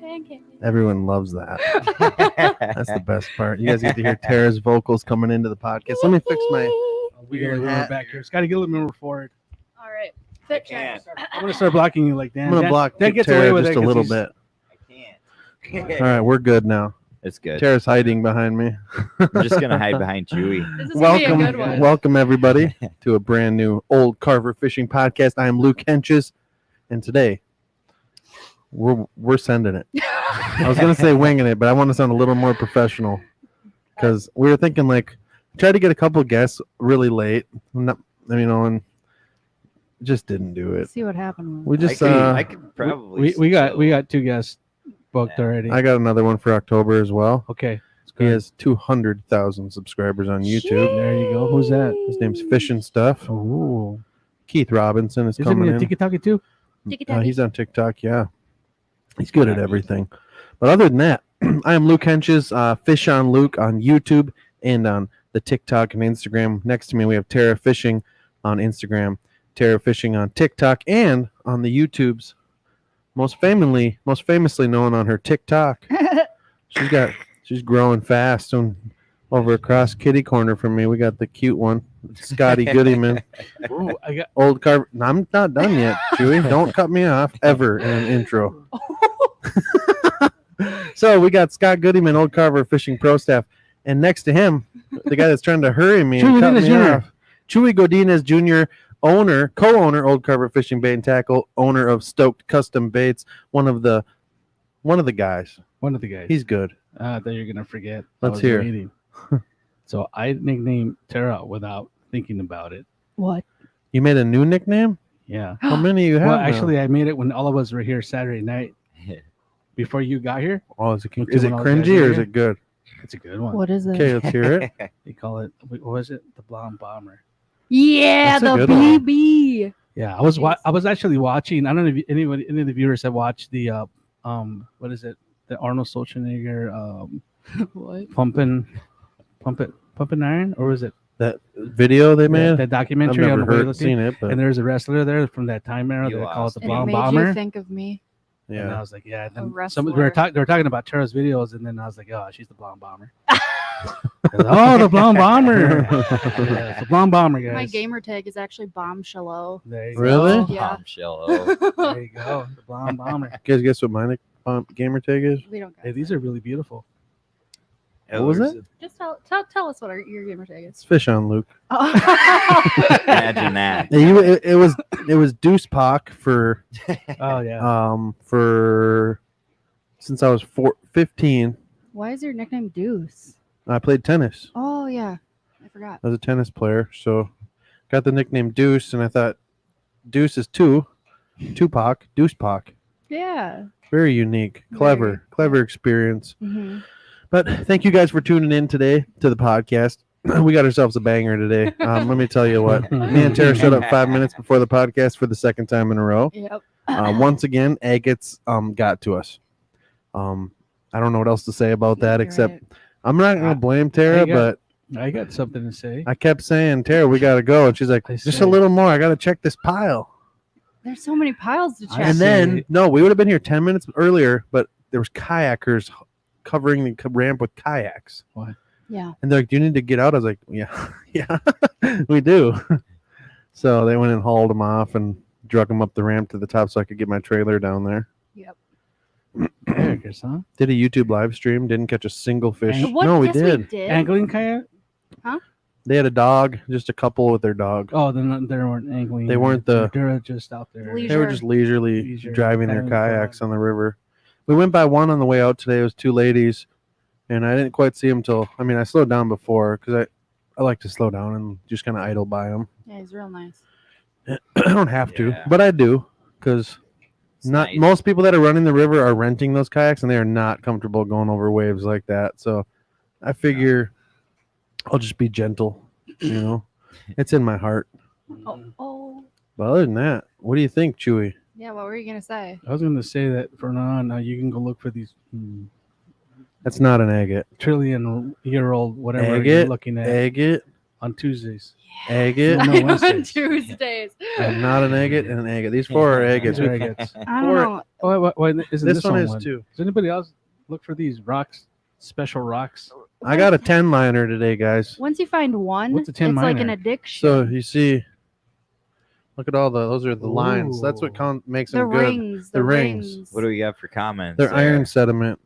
Pancake. Everyone loves that. That's the best part. You guys get to hear Tara's vocals coming into the podcast. Let me fix my We got hat. back here. It's got to get a little more forward. All right. Fit check. I'm gonna start blocking you like that. I'm gonna block that gets Tara away with just it a 'cause little he's- bit. All right, we're good now. It's good. Tara's hiding behind me. I'm just gonna hide behind Chewy. This is gonna be a good one. Welcome everybody to a brand new Old Carver Fishing Podcast. I am Luke Henches, and today we're sending it. I was gonna say winging it, but I want to sound a little more professional because we were thinking try to get a couple guests really late, and just didn't do it. See what happened. We just I could probably. we got 2 guests booked already. I got another one for October as well. Okay. He has 200,000 subscribers on YouTube. There you go. Who's that? His name's Fish and Stuff. Oh, Keith Robinson is is coming it in. Tiki-Taki too? He's on TikTok, yeah. He's good at everything. But other than that, I am Luke Henches, Fish on Luke on YouTube and on the TikTok and Instagram. Next to me, we have Tara Fishing on Instagram, Tara Fishing on TikTok, and on the YouTubes. Most famously known on her TikTok. She's growing fast. And over across kitty corner from me, we got the cute one, Scotty Goodyman. Ooh, I got. Old Carver. No, I'm not done yet, Chewy. Don't cut me off ever in an intro. So we got Scott Goodyman, Old Carver Fishing Pro Staff, and next to him, the guy that's trying to hurry me and cut me off, Chewy Godinez Jr., co-owner, Old Carver Fishing Bait and Tackle, owner of Stoked Custom Baits, one of the guys. One of the guys. He's good. I thought you were gonna forget. Let's hear. So I nicknamed Tara without thinking about it. What? You made a new nickname? Yeah. How many you have? Well, now? actually, I made it when all of us were here Saturday night before you got here. Oh, is it when all the cringy guys or were is here. it good? It's a good one. What is it? Okay, let's hear it. They call it. What was it? The Blonde Bomber. Yeah, That's a the good one. BB. Yeah, I was actually watching. I don't know if any of the viewers have watched the what is it? The Arnold Schwarzenegger What? pumping iron, or was it That video they made? that I've documentary on never the seen it, but And there's a wrestler there from that time era You that called the And it Blonde made Bomber. you think of me. And I yeah. was like, yeah. And then they wrestler. were talking about Tara's videos, and then I was like, oh, she's the Blonde Bomber. Oh, the Blonde Bomber. Yeah, it's the Blonde Bomber, guys. My gamer tag is actually Bombshello. There you Really? go. Yeah. Bombshell. Oh. There you go. The Blonde Bomber. You guys guess what my gamer tag is? We don't. Hey, these are really beautiful. What was it? Just tell us what your gamer tag It's is. Fish on Luke. Imagine that. It was Deuce Pock for Oh yeah. for since I was 15. Why is your nickname Deuce? I played tennis. Oh yeah, I forgot. I was a tennis player, so got the nickname Deuce, and I thought Deuce is Tupac, Deuce Pock. Yeah. Very unique, clever experience. Mm-hmm. But thank you guys for tuning in today to the podcast. We got ourselves a banger today. Let me tell you what. Me and Tara showed up 5 minutes before the podcast for the second time in a row. Yep. Once again, agates got to us. I don't know what else to say about that You're except right. I'm not going to blame Tara, but I got something to say. I kept saying, Tara, we got to go. And she's like, just a little more. I got to check this pile. There's so many piles to check. And then, no, we would have been here 10 minutes earlier, but there was kayakers covering the ramp with kayaks. What? Yeah. And they're like, do you need to get out? I was like, yeah, yeah, we do. So they went and hauled them off and drug them up the ramp to the top so I could get my trailer down there. Yep. Kayakers, huh? Did a YouTube live stream, didn't catch a single fish. What? No, we Yes, did. Angling kayak? They had a dog, just a couple with their dog. Oh, then they weren't angling. They weren't They were just out there. Leisure. They were just leisurely Leisure, driving their having kayaks fun. on the river. We went by one on the way out today. It was two ladies, and I didn't quite see them till. I mean, I slowed down before because I like to slow down and just kind of idle by them. Yeah, he's real nice. I don't have to, Yeah. but I do because It's not nice. most people that are running the river are renting those kayaks, and they are not comfortable going over waves like that. So I figure I'll just be gentle. You know, it's in my heart. Oh. But other than that, what do you think, Chewy? Yeah, what were you gonna say? I was going to say that for now you can go look for these That's not an agate. trillion-year-old whatever you're Agate? looking at. Agate? on Tuesdays. Agate. No, on Wednesdays. Tuesdays. And not an agate and an agate. These 4 are agates. These are agates. I don't know. Oh, wait, isn't This one is one? too. Does anybody else look for these rocks? Special rocks. I got a 10 liner today, guys. Once you find one, What's a it's 10 like an minor? addiction. So you see, look at all those are the lines. That's what Ooh. makes the them good. rings. The rings. What do we got for comments? They're there? iron sediment.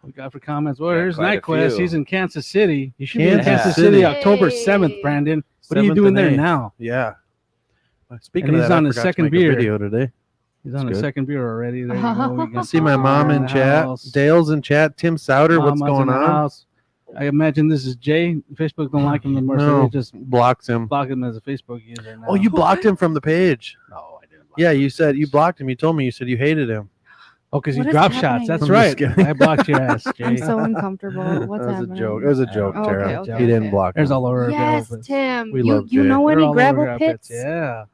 We got for comments. Well, Yeah, here's quite a NightQuest. few. He's in Kansas City. You should be in Kansas Kansas City. City, October Hey. 7th, Brandon. What are you 7th doing and there 8th. now? Yeah. Speaking And of he's that, on I his forgot to second make beer. a video today. He's on That's his good. second beer already. There you go. We I got see my mom in the chat. house. Dale's in chat. Tim Souter, what's Mama's in going the on? house. I imagine this is Jay. Facebook don't like him anymore, so No, they just blocks him. block him as a Facebook user now. Oh, you blocked him from the page. No, I didn't. Yeah, you said you blocked him. You told me you said you hated him. Oh, because he What is drop happening? shots. That's I'm just right. kidding. I blocked your ass, Jay. I'm so uncomfortable. What's that was happening? a joke. It was a joke, Oh, Tara. okay, okay, He didn't okay. block There's him. all over Yes, gravel pits. Tim. We you love you Jay. know They're any all over gravel gravel pits? Yeah.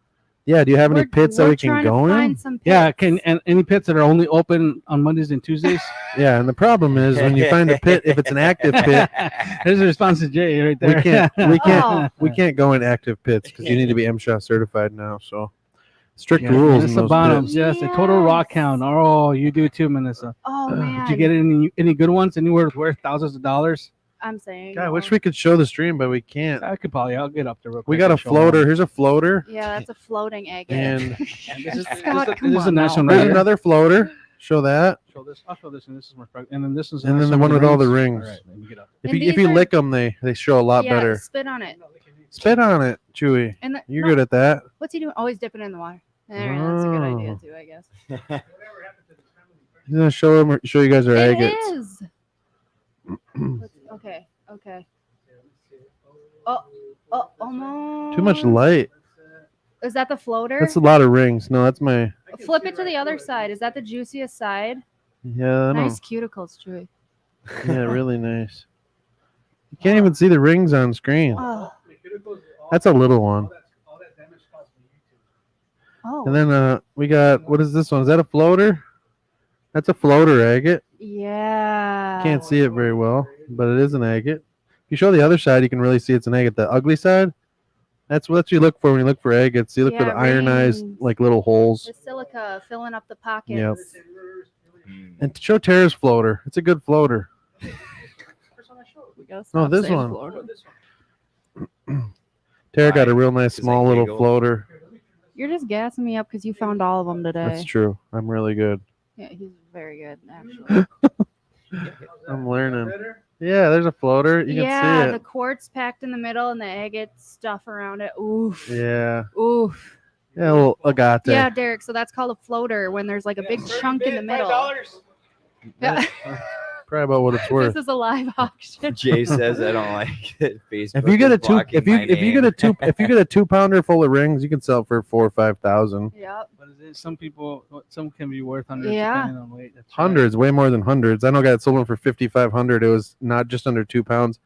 Yeah, do you have any We're- pits that we're we can trying to go in? find some Yeah. pits. And any pits that are only open on Mondays and Tuesdays? Yeah, and the problem is when you find a pit, if it's an active pit, There's a response to Jay right we there. can't Oh. we can't go in active pits because you need to be MSHA certified now. So strict Yeah, rules in Melissa those Bonhams, pits. yes, a total rock Yes. hound. Oh, you do too, Melissa. Oh man. Did you get any good ones? Anywhere worth thousands of dollars? I'm saying. God, I wish no. we could show the stream, but we can't. I'll get up there real quick. We got a and show floater. them. Here's a floater, Yeah, that's a floating agate. and And this is, Scott, this come is a on nice now. one right there's here. another floater. Show that. Show this. I'll show this, and this is more. And then this is. And nice then the one one with all the rings. rings. All right, let me get up. If And you these are- lick them, they show a lot yeah, better. spit on it. Spit on it, Chewy. And You're no, good at that. What's he doing? Always dipping it in the water. There, that's a good idea Oh. too, I guess. He's gonna show you guys our It agates. is. Okay. Okay. Oh, almost. Too much light. Is that the floater? That's a lot of rings. No, that's my. Flip it to the other side. Is that the juiciest side? Yeah, I know. Nice cuticles, Chewy. Yeah, really nice. You can't even see the rings on screen. Oh. That's a little one. Oh. And then we got, what is this one? Is that a floater? That's a floater agate. Yeah. Can't see it very well, but it is an agate. If you show the other side, you can really see it's an agate. The ugly side, that's what you look for when you look for agates. You look for Yeah, the ironized, rings. like little holes. The silica filling up the pockets. Yep. And to show Tara's floater. It's a good floater. We gotta No, stop this saying one. floater. Tara got a real nice Does that small little giggle? floater. You're just gassing me up because you found all of them today. That's true. I'm really good. Yeah, he's very good, actually. I'm learning. Yeah, there's a floater. You yeah, can see the it. quartz packed in the middle and the agate stuff around it. Oof. Yeah. Oof. Yeah, a little agate. Yeah, Derek. So that's called a floater when there's like a big chunk in the middle. Yeah. Probably about what it's worth. This is a live auction. Jay says I don't like it. Facebook If you get is a two, blocking if you my if you get a name. two, if you get a 2-pounder full of rings, you can sell it for 4,000 or 5,000. Yep. What is it? Some can be worth hundreds Yeah. depending on weight. That's right. Hundreds, way more than hundreds. I know a guy that sold one for 5,500. It was not just under 2 pounds.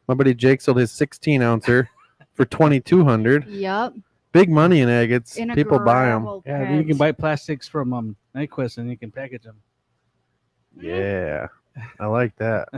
My buddy Jake sold his 16 ouncer for 2,200. Yep. Big money in agates. In a People buy them. gravel Yeah, then you pit. can buy plastics from NightQuest and you can package them. Yeah, I like that.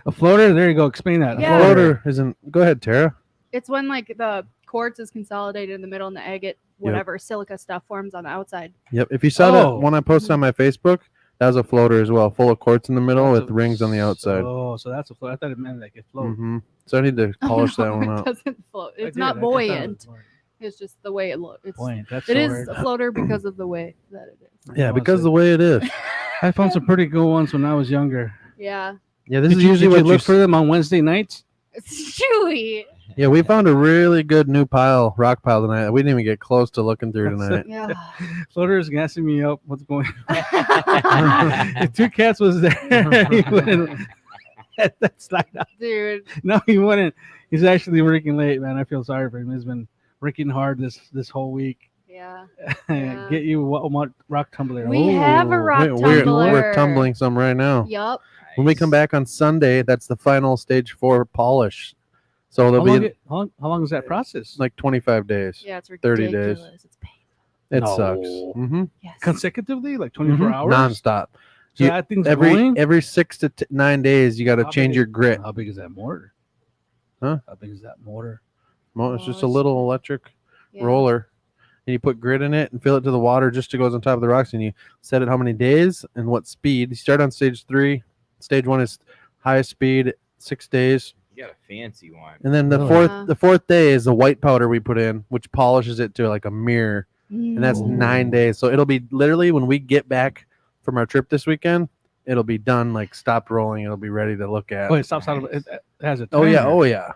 A floater. There you go. Explain that. Yeah. A Floater isn't. Go ahead, Tara. It's when like the quartz is consolidated in the middle and the agate, whatever silica stuff forms on the outside. Yep. If you saw Oh. that one I posted on my Facebook, that was a floater as well, full of quartz in the middle with rings on the outside. Oh, so that's a float. I thought it meant like it float. hmm So I need to polish that one It up. doesn't float. I It's did. not I thought it was buoyant. buoyant. It's just the way it looks. It's Buoyant. That's it so is weird. a floater because of the way that it is. Yeah, because the way it is. I found some pretty good ones when I was younger. Yeah. Yeah, this Did is you, usually did what you you look for them on Wednesday nights? It's chewy. Yeah, we found a really good new rock pile tonight. We didn't even get close to looking through tonight. Yeah. Floater is gassing me up. What's going on? If two cats was there, he wouldn't. That's like Dude. no, he wouldn't. He's actually working late, man. I feel sorry for him. He's been working hard this whole week. Yeah. Yeah. Get you what rock tumbler. We have a Ooh. rock We're tumbler. tumbling some right now. Yup. When we come back on Sunday, that's the final stage 4 polish. So How there'll long, be how long is that process? like 25 days. Yeah, it's 30 days. ridiculous. It's painful. It No. sucks. Mm-hmm. Yes. Consecutively, like 24 hours, Nonstop. So You- that thing's going. Every 6 to 9 days, you got to How change big your is- grit. How big is that mortar? Huh? How big is that motor? It's just a Oh, little electric Yeah. roller. And you put grit in it and fill it to the water just to goes on top of the rocks. And you set it how many days and what speed. You start on stage 3. Stage 1 is highest speed, 6 days. You got a fancy one. And then the Really? fourth day is the white powder we put in, which polishes it to like a mirror. And that's Ooh. 9 days. So it'll be literally when we get back from our trip this weekend, it'll be done, like stopped rolling. It'll be ready to look at. Oh, it stops out of it. It has a Oh yeah, timer. oh yeah.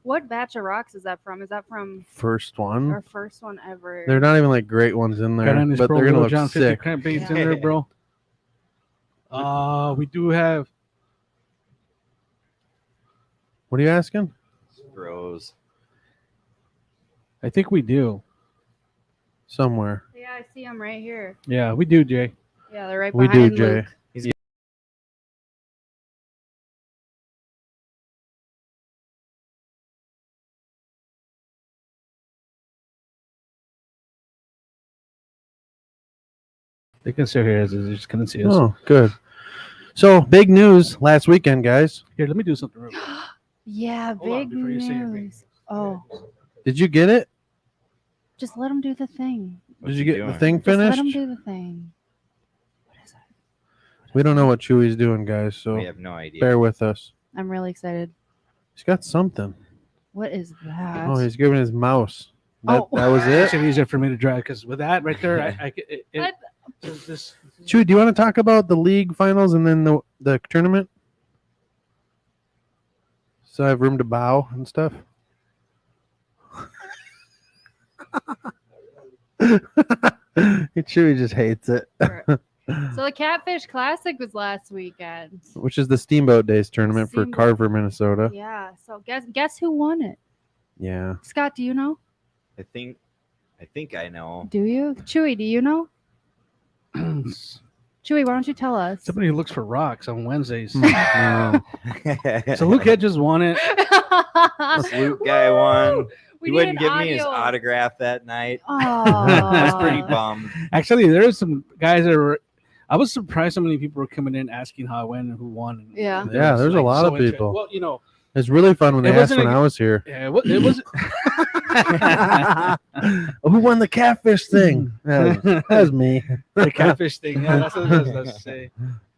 What batch of rocks is that from? Is that from First one. our first one ever? They're not even like great ones in there, Got on this but Pro they're gonna Little look John 50 sick. crankbaits in Yeah. there, bro. We do have. What are you asking? Bros. I think we do. Somewhere. Yeah, I see them right here. Yeah, we do, Jay. Yeah, they're right We do, behind Jay. Luke. They can sit here as they just couldn't see us. Oh, good. So big news last weekend, guys. Here, let me do something real quick. Yeah, Hold on, big before you say your big news. Oh, Did you get it? just let them do the thing. Did you get the doing? thing Just let them finished? do the thing. What is it? We don't know what Chewy's doing, guys. So We have no idea. bear with us. I'm really excited. He's got something. What is that? Oh, he's giving his mouse. That, Oh. that was It's it. easier for me to drive because with that right there, What? it's this. Chewy, do you want to talk about the league finals and then the tournament? So I have room to bow and stuff. Chewy just hates it. So the Catfish Classic was last weekend. Which is the Steamboat Days tournament for Steamboat. Carver, Minnesota. Yeah. So guess who won it? Yeah. Scott, do you know? I think I know. Do you? Chewy, do you know? Chewy, why don't you tell us? Somebody who looks for rocks on Wednesdays. No. So Luke had just won it. This Luke guy won. We He need wouldn't an give me his audio. autograph that night. Aw. I was pretty bummed. Actually, there was some guys that were. I was surprised so many people were coming in asking how I went and who won. And Yeah. it Yeah, was, there's a lot of interesting. people. Well, you know, It's really fun when It they asked wasn't when a- I was here. yeah, it was. Who won the catfish thing? That was me. The catfish thing. Yeah, that's what I was supposed to say.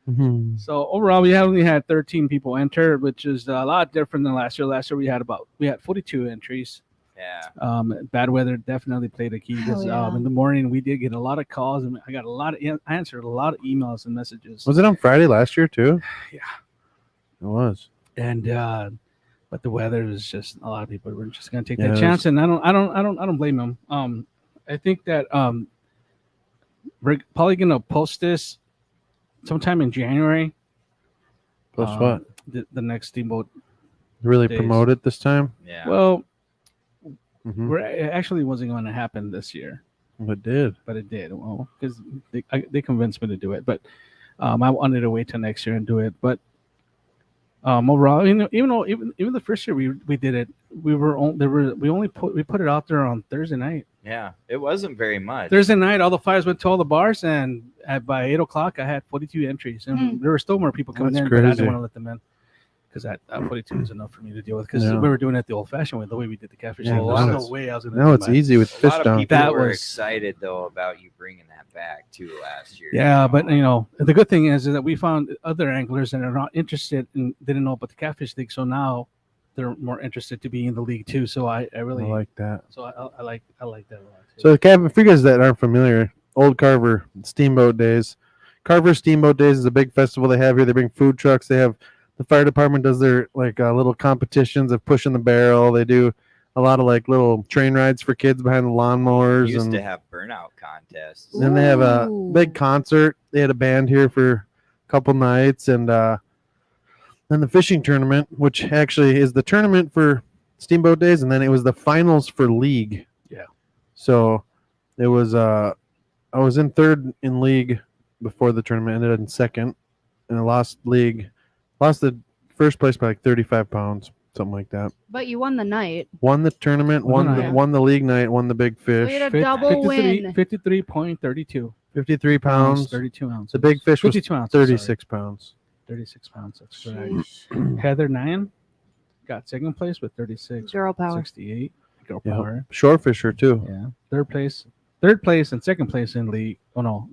Mhm. So overall, we only had 13 people enter, which is a lot different than last year. Last year we had 42 entries. Yeah. Bad weather definitely played a key because Hell yeah. in the morning we did get a lot of calls and I answered a lot of emails and messages. Was it on Friday last year too? Yeah. It was. And but the weather is just a lot of people were just gonna take Yeah, that it chance, and I don't blame them. I think that we're probably gonna post this sometime in January. Plus what? The next Steamboat. Really days. promote it this time? Yeah. Well, Mhm. it actually wasn't going to happen this year, It did. but it did. Well, because they convinced me to do it, but I wanted to wait till next year and do it. But overall, even the first year we did it, we put it out there on Thursday night. Yeah. It wasn't very much. Thursday night, all the flyers went to all the bars, and by 8 o'clock, I had 42 entries, and there were still more people coming That's in, but I crazy. didn't want to let them in because that 42 is enough for me to deal with. Because Yeah. we were doing it the old-fashioned way, the way we did the catfish. Yeah, thing. There's now no way I was going to. Now it's easy with a fish lot of down. people That were was- excited though about you bringing that back too last year. Yeah, but the good thing is that we found other anglers that are not interested and didn't know about the catfish league, so now they're more interested to be in the league too. So I really I like that. so I like that a lot. Too. So the cabin, for you guys that aren't familiar, Old Carver Steamboat Days. Carver Steamboat Days is a big festival they have here. They bring food trucks. They have the fire department does their little competitions of pushing the barrel. They do a lot of little train rides for kids behind the We lawnmowers. used and to have burnout contests. then they have a Ooh. big concert. They had a band here for a couple nights, and then the fishing tournament, which actually is the tournament for Steamboat Days, and then it was the finals for league. Yeah. So it was I was in third in league before the tournament, ended in second, and I lost the first place by 35 pounds, something like that. But you won the night. Won the tournament, Won the night. won the league night, won the big So fish. you had a double win. 53.32 53 pounds. 32 ounces. The big fish was 52 ounces. sorry. 36 pounds. 36 pounds. That's correct. Sheesh. Heather 9. got second place with 36. Girl power. 68. Girl Yeah. power. Short fisher too. Yeah. Third place and second place in league. Oh no.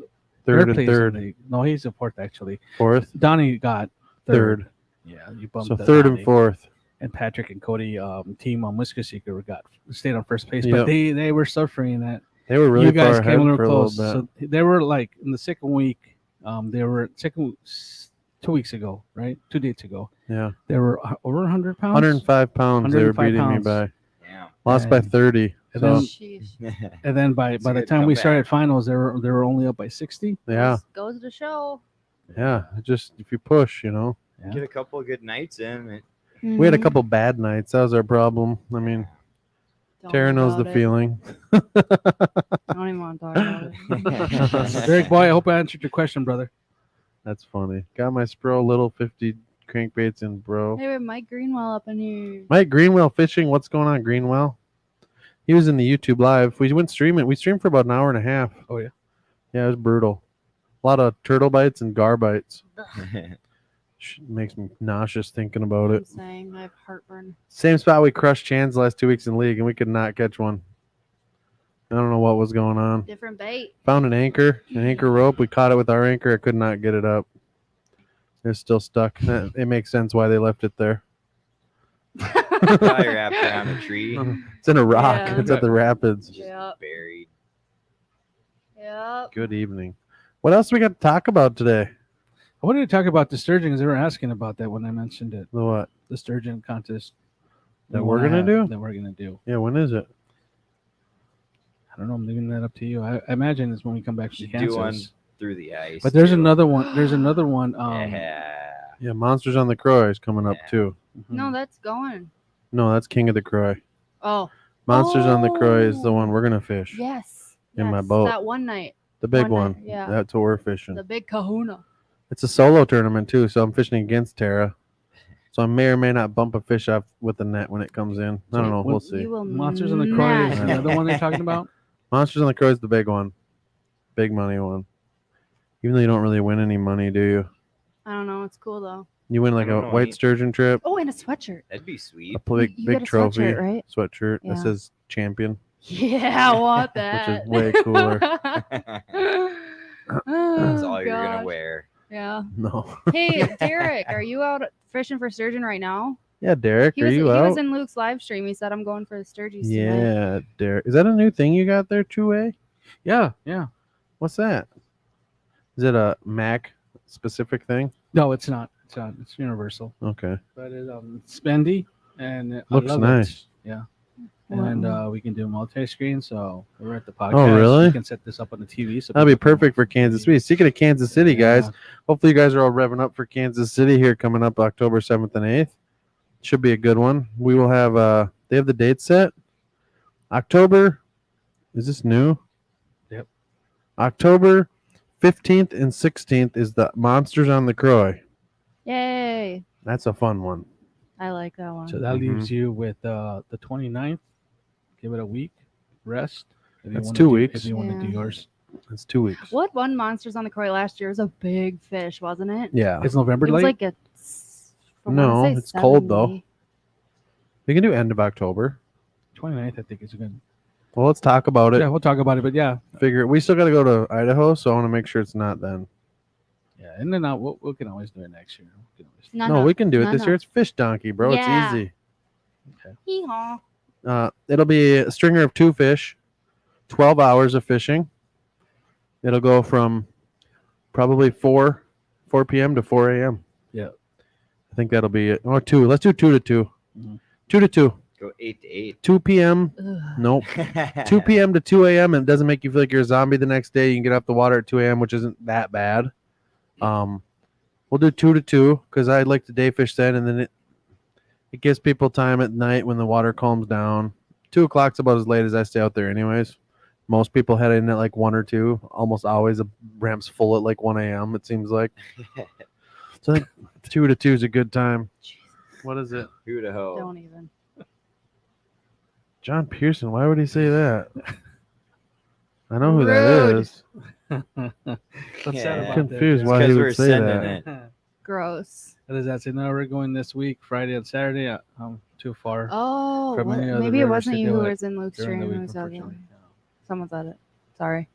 Third and place third. in league. No, he's in fourth actually. Fourth. Donnie got Third. Yeah, you bumped So the third Donnie. and fourth. And Patrick and Cody, team on Whisker Seeker, stayed on first place, Yep. but they were suffering that. They were really You guys far came ahead a for little a close. little bit. So they were like in the second week. They were 2 weeks ago, right? 2 days ago. Yeah. They were over 100 pounds. 105 pounds. They were 105 beating me pounds. by. Damn. Lost by And- 30. and So then- Sheesh. And then by It's a the good time we comeback. started finals, they were only up by 60. yeah, Goes to show. yeah. Just if you push, you know. Yeah. Get a couple of good nights in. We had a Mhm. couple bad nights. That was our problem. I mean, Don't Tara knows the about it. feeling. I don't even want to talk about it. Derek Boy, I hope I answered your question, brother. That's funny. Got my Spro little 50 crankbaits in, bro. Hey, we have Mike Greenwell up in here. Mike Greenwell fishing. What's going on, Greenwell? He was in the YouTube live. We went streaming. We streamed for about an hour and a half. Oh yeah. Yeah, it was brutal. A lot of turtle bites and gar bites. Makes me nauseous thinking about I'm it. saying I have heartburn. Same spot we crushed Chan's the last 2 weeks in league, and we could not catch one. I don't know what was going on. Different bait. Found an anchor rope. We caught it with our anchor. I could not get it up. It's still stuck. It makes sense why they left it there. Probably wrapped around a tree. It's in a rock. Yeah. It's at the rapids. Just Yep. buried. Yep. Good evening. What else we got to talk about today? I wanted to talk about the sturgeon because they were asking about that when I mentioned it. The what? The sturgeon contest That we we're wanna gonna have- do? That we're gonna do. Yeah, when is it? I don't know. I'm leaving that up to you. I imagine it's when we come back from Should do one Kansas. through the ice. But there's too. another one. There's another one. Yeah. Yeah, Monsters on the Croy is coming up Yeah. too. No, that's going. No, that's King of the Croy. Oh. Monsters on the Croy is the Oh. one we're gonna fish. Yes. In my Yes, boat. That one night. The big One one. night, yeah. That's what we're fishing. The big kahuna. It's a solo tournament too, so I'm fishing against Tara. So I may or may not bump a fish off with the net when it comes in. I don't know. We'll see. You will Monsters on the Croy is not. another one they're talking about. Monsters on the Croy is the big one. Big money one. Even though you don't really win any money, do you? I don't know. It's cool though. You win like I a don't know white any- sturgeon trip, Oh, and a sweatshirt. That'd be sweet. a big, You big get a trophy sweatshirt, right? sweatshirt Yeah. that says champion. Yeah, I want that. way cooler. That's all you're gonna wear. Yeah. No. Hey, Derek, are you out fishing for sturgeon right now? Yeah, Derek, He are was, you he out? was in Luke's live stream. He said, I'm going for the sturgeons tonight. Yeah, Derek. Is that a new thing you got there, Chue? Yeah, yeah. What's that? Is it a Mac specific thing? No, it's not. It's not. It's universal. Okay. But it's spendy and I Looks love nice. It. Yeah. Wow. And we can do multi-screen, so we're at the podcast. Oh, really? We can set this up on the TV. So That'd be people can perfect for watch the Kansas TV. City. Speaking of Kansas City, guys, Yeah. hopefully you guys are all revving up for Kansas City here coming up October 7th and 8th. Should be a good one. We will have they have the date set. October, is this new? Yep. October 15th and 16th is the Monsters on the Croy. Yay. That's a fun one. I like that one. So that Mhm. leaves you with the 29th. Give it a week rest. If you That's wanna 2 do- weeks. If you want to do Yeah. yours, That's 2 weeks. What won Monsters on the Croy last year was a big fish, wasn't it? Yeah. it's November It was late. like a. I wanna No, say it's cold, though. 70. We can do end of October. 29th, I think is good. Well, let's talk about it. Yeah, we'll talk about it. But yeah, Figure we still got to go to Idaho, so I want to make sure it's not then. yeah, and then we can always do it next year. We can always- No, No, we can do it no, this no. year. It's Fish Donkey, bro. Yeah. It's easy. Hee-haw. It'll be a stringer of 2 fish, 12 hours of fishing. It'll go from probably 4 p.m. to 4 a.m. Yeah. I think that'll be it. Or 2. Let's do 2 to 2. Mhm. 2 to 2. Go 8 to 8. 2 p.m. Ugh. Nope. 2 p.m. to 2 a.m. and it doesn't make you feel like you're a zombie the next day. You can get off the water at 2 a.m., which isn't that bad. We'll do 2 to 2 because I like to day fish then, and then it gives people time at night when the water calms down. 2 o'clock's about as late as I stay out there, anyways. Most people head in at like 1 or 2. Almost always a ramp's full at like 1 a.m. It seems like. So I think 2 to 2 is a good time. What is it? Who to hoe? Don't even. John Pearson. Why would he say that? I know who that Rude. is. What's that Yeah. about? Confused It's why he 'cause would we're say sending that. it. There? gross. What does that say? No, we're going this week, Friday and Saturday. Too far. Oh, From any other maybe it rivers wasn't to you do who it was in Luke's during the stream. week, It was other- unfortunately. Someone said it. Sorry.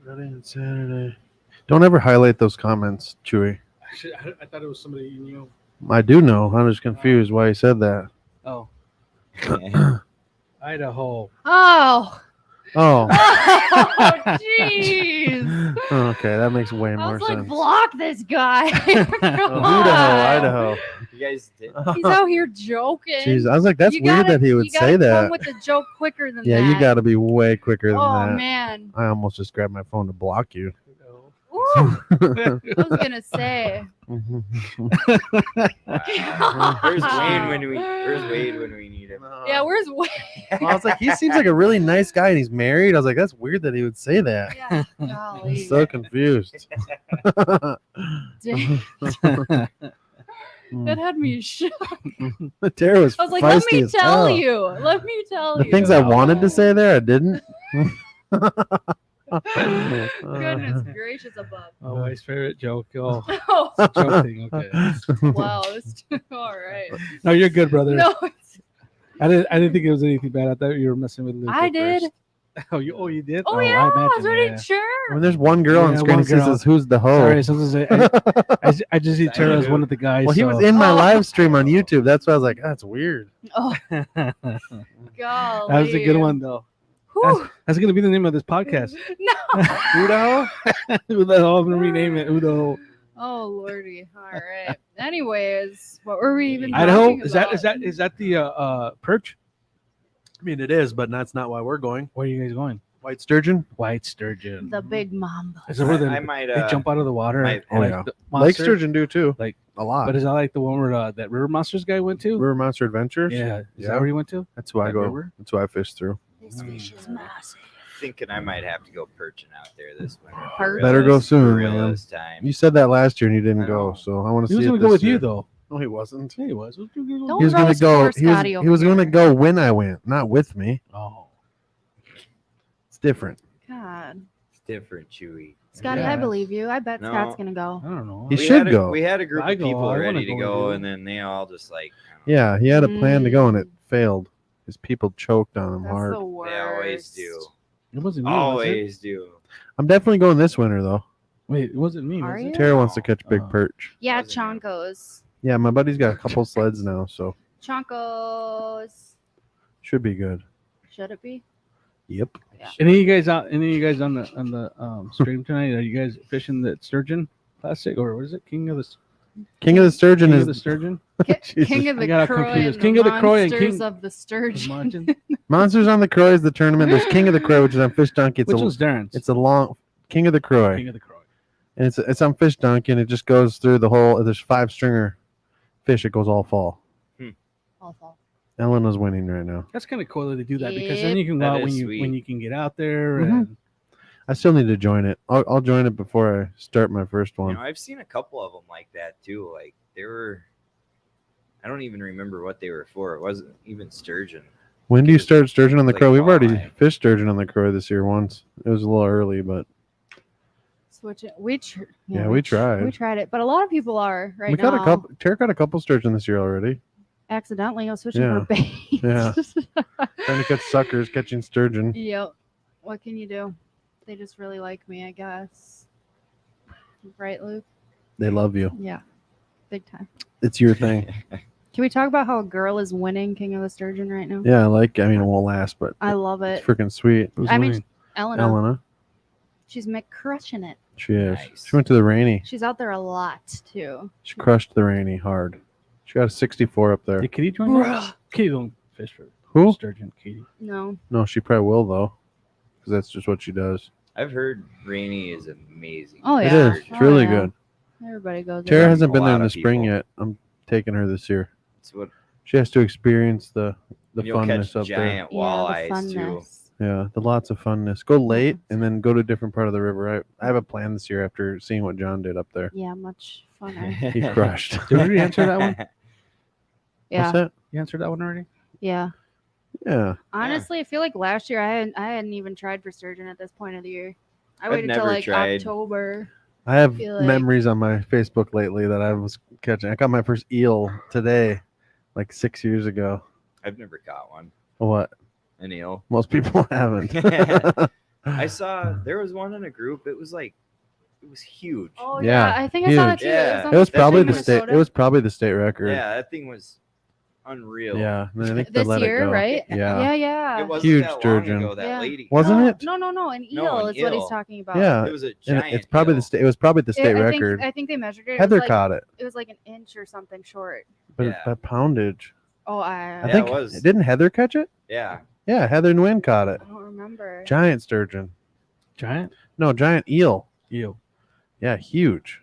Friday and Saturday. Don't ever highlight those comments, Chewy. Actually, I thought it was somebody you knew. I do know. I'm just confused why he said that. Oh, Idaho. Oh. Oh, Jeez. okay, that makes way I more was like, sense. block this guy. Come Oh, on. Idaho. You guys did. He's out here joking. Jeez, I was like, that's You weird gotta- that he would you gotta say come that. with the joke quicker than Yeah, that. you got to be way quicker than Oh that. man. I almost just grabbed my phone to block you. Ooh, I was gonna say. Wow. Where's Wayne when we need him? Yeah, where's Wayne? I was like, he seems like a really nice guy and he's married. I was like, that's weird that he would say that. Yeah, I'm golly. so confused. Dang, that had me shook. Tara was I was like, feisty let me as tell hell. you. Let me tell The you. things I wanted to say there, I didn't. Goodness gracious above. My wife's favorite joke. Oh, Oh, joke thing. Okay. wow. All right. No, you're good, brother. No, I didn't think it was anything bad. I thought you were messing with Luke. I at did. first. Oh, you did? Oh, yeah. I was imagine, already yeah. sure. When there's one girl on Yeah, screen one who girl. says, "Who's the hoe?" Sorry, sometimes I just see Tara as one of the guys. Well, he so. was in my Oh. live stream on YouTube. That's why I was like, "That's weird." Oh, That golly. was a good one, though. Whew. That's going to be the name of this podcast. No. Udo? I'm going to rename it Udo. Oh, lordy. All right. Anyways, what were we even Idaho? talking Is about? that the perch? I mean, it is, but that's not why we're going. Where are you guys going? White sturgeon, White sturgeon. The big mamba. Is it where I might they jump out of the water? might- Oh, like yeah. the lake monster? sturgeon do too. Like, a lot. but is that like the one where that River Monsters guy went to? River Monster Adventures. Yeah. Is Yeah. that where you went to? That's who I That go. river? That's who I fish through. This fish is massive. thinking I might have to go perching out there this winter. for Perch? Better go real soon, for real man. this time. You said that last year and you didn't I go, know. so I want to He see. was it going to go this with you, year. though. No, he wasn't. Yeah, he was. Don't He was going to roast go. poor He was. Scotty He over was going to here. go when I went, not with me. Oh. It's different. God. It's different, Chewy. Scotty, Yeah. I believe you. I bet No. Scott's going to go. I don't know. He We should had a- go. We had a group I of go, people I wanna ready to go go, with you. and then they all just like, I don't know, Yeah, he had a plan to go and it Mm. failed. His people choked on him That's hard. the worst. they always do. It wasn't me. Was it? Always do. I'm definitely going this winter though. Wait, it wasn't me. Are Was you? it? Tara wants to catch big Oh. perch. Yeah, Wasn't him. Chonkos. Yeah, my buddy's got a couple sleds now, so Chonkos. should be good. Should it be? Yep. Any of you guys out? Any of you guys on the stream tonight? Are you guys fishing the Sturgeon Classic, or what is it? King of the Sturgeon King is of the Sturgeon? Jesus. King of I the got Croy confused. and King the of the Croy and Monsters King- of the Sturgeon. Margin? Monsters on the Croy is the tournament. There's King of the Croy, which is on Fish Donkey. Which one's Darren's? It's a long King of the Croy, King of the Croy. and it's on Fish Donkey, and it just goes through the whole. There's 5 stringer fish. It goes all fall. Awful. Elena's winning right now. That's kind of cool that they do that because then Yep. you can go That out when is you sweet. can get out there. Mhm. And I still need to join it. I'll join it before I start my first You one. know, I've seen a couple of them like that too. Like they were, I don't even remember what they were for. It wasn't even sturgeon. When do you start sturgeon on the Like Croy? We've already walleye. fished sturgeon on the Croy this year once. It was a little early, but Switch it. We Yeah, we tried. We tried it, but a lot of people are right we now. caught a couple. Tara caught a couple sturgeon this year already. Accidentally, I was switching Yeah. for bait. Yeah. Trying to catch suckers, catching sturgeon. Yep. What can you do? They just really like me, I guess. Right, Luke? They love you. Yeah. Big time. It's your thing. Can we talk about how a girl is winning King of the Sturgeon right now? Yeah, I mean, it won't last, but I love it's it. freaking sweet. Who's I mean, winning? Elena, Elena, she's crushing it. she is. Nice. She went to the Rainy. She's out there a lot too. She crushed the Rainy hard. She got a 64 up there. Did Katie join? you? Katie don't fish for Who? sturgeon. Katie. No. No, she probably will though, because that's just what she does. I've heard Rainy is amazing. Oh, It yeah. is. It's Oh, really yeah. good. Everybody goes Tara there. hasn't A been there in lot the of spring people. yet. I'm taking her this year. It's what She has to experience the you'll funness catch up there. giant walleyes yeah, the too. funness. Yeah, the lots of funness. Go late and then go to a different part of the river. I have a plan this year after seeing what John did up there. Yeah, much funner. He crushed. Did we already answer that one? Yeah. What's that? You answered that one already? Yeah. Yeah. Honestly, I feel like last year I hadn't even tried for sturgeon at this point of the year. I I've waited till never like tried. October. I have feel like- memories on my Facebook lately that I was catching. I caught my first eel today, like 6 years ago. I've never caught one. What? An eel. Most people haven't. I saw there was one in a group. It was huge. Oh Yeah, yeah, I think I saw that huge. too. Yeah. on It was the probably thing the in state. It Minnesota. was probably the state record. Yeah, that thing was unreal. Yeah. And I think they This let it year, go. right? Yeah. Yeah. It wasn't Huge that long sturgeon. ago. That Yeah. lady. Wasn't no, it? No, an eel No, an is what he's eel. talking about. Yeah. It was a And giant. it's probably eel. the state. It was probably the state I record. think they measured it. Heather it was like, caught it, It was like an inch or something short. but Yeah. by poundage. Oh, I Yeah, think it was. didn't Heather catch it? Yeah. Yeah, Heather Nguyen caught it. I don't remember. Giant sturgeon. Giant No, giant eel. eel. Yeah, huge.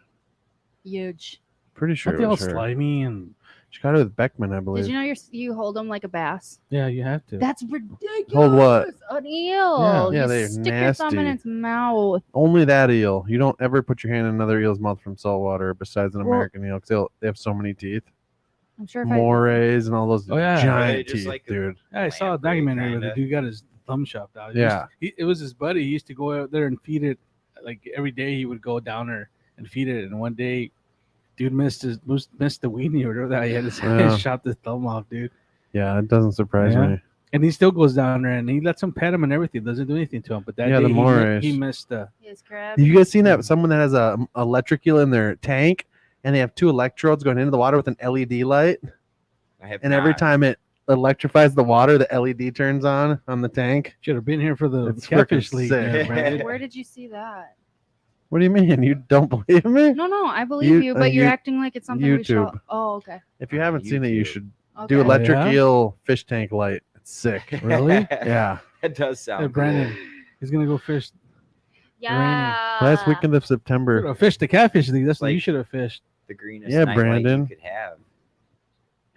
Huge. Pretty sure Aren't it they all was her. slimy and She caught it with Beckman, I believe. Did you know you hold them like a bass? yeah, you have to. That's ridiculous. Hold what? An eel. Yeah, you they're stick your thumb in nasty. its mouth. Only that eel. You don't ever put your hand in another eel's mouth from saltwater besides an Well- American eel because they have so many teeth. I'm sure if Morays and all those Oh, yeah. giant Right, just teeth, like a- dude. Yeah, I saw a lamprey, documentary where the kinda. dude got his thumb chopped out. Yeah. It was his buddy. He used to go out there and feed it. Like every day, he would go down there and feed it. And one day, dude missed the weenie or whatever that he had. Yeah. Shot the thumb off, dude. Yeah, it doesn't surprise Yeah. me. And he still goes down there and he lets him pet him and everything. Doesn't do anything to him. But that Yeah, day, the he morays. missed. his crab. Have you guys seen that? Someone that has a electric eel in their tank and they have two electrodes going into the water with an LED light. I have And every not. time it electrifies the water, the LED turns on the tank. Should have been here for the It's catfish freaking league. sick. there, Brandon. Where did you see that? What do you mean? You don't believe me? No, I believe You- you, but you're you- acting like it's something we should. YouTube. Oh, okay. If you haven't seen it, you YouTube. should Okay. do electric yeah? eel fish tank light. It's sick. Really? Yeah. It does sound. Hey, Brandon, cool. he's gonna go fish. Yeah. Last weekend of Should September. have fished the catfish league. That's what you Like- should have fished. The greenest Yeah, nightlight Brandon. you could have.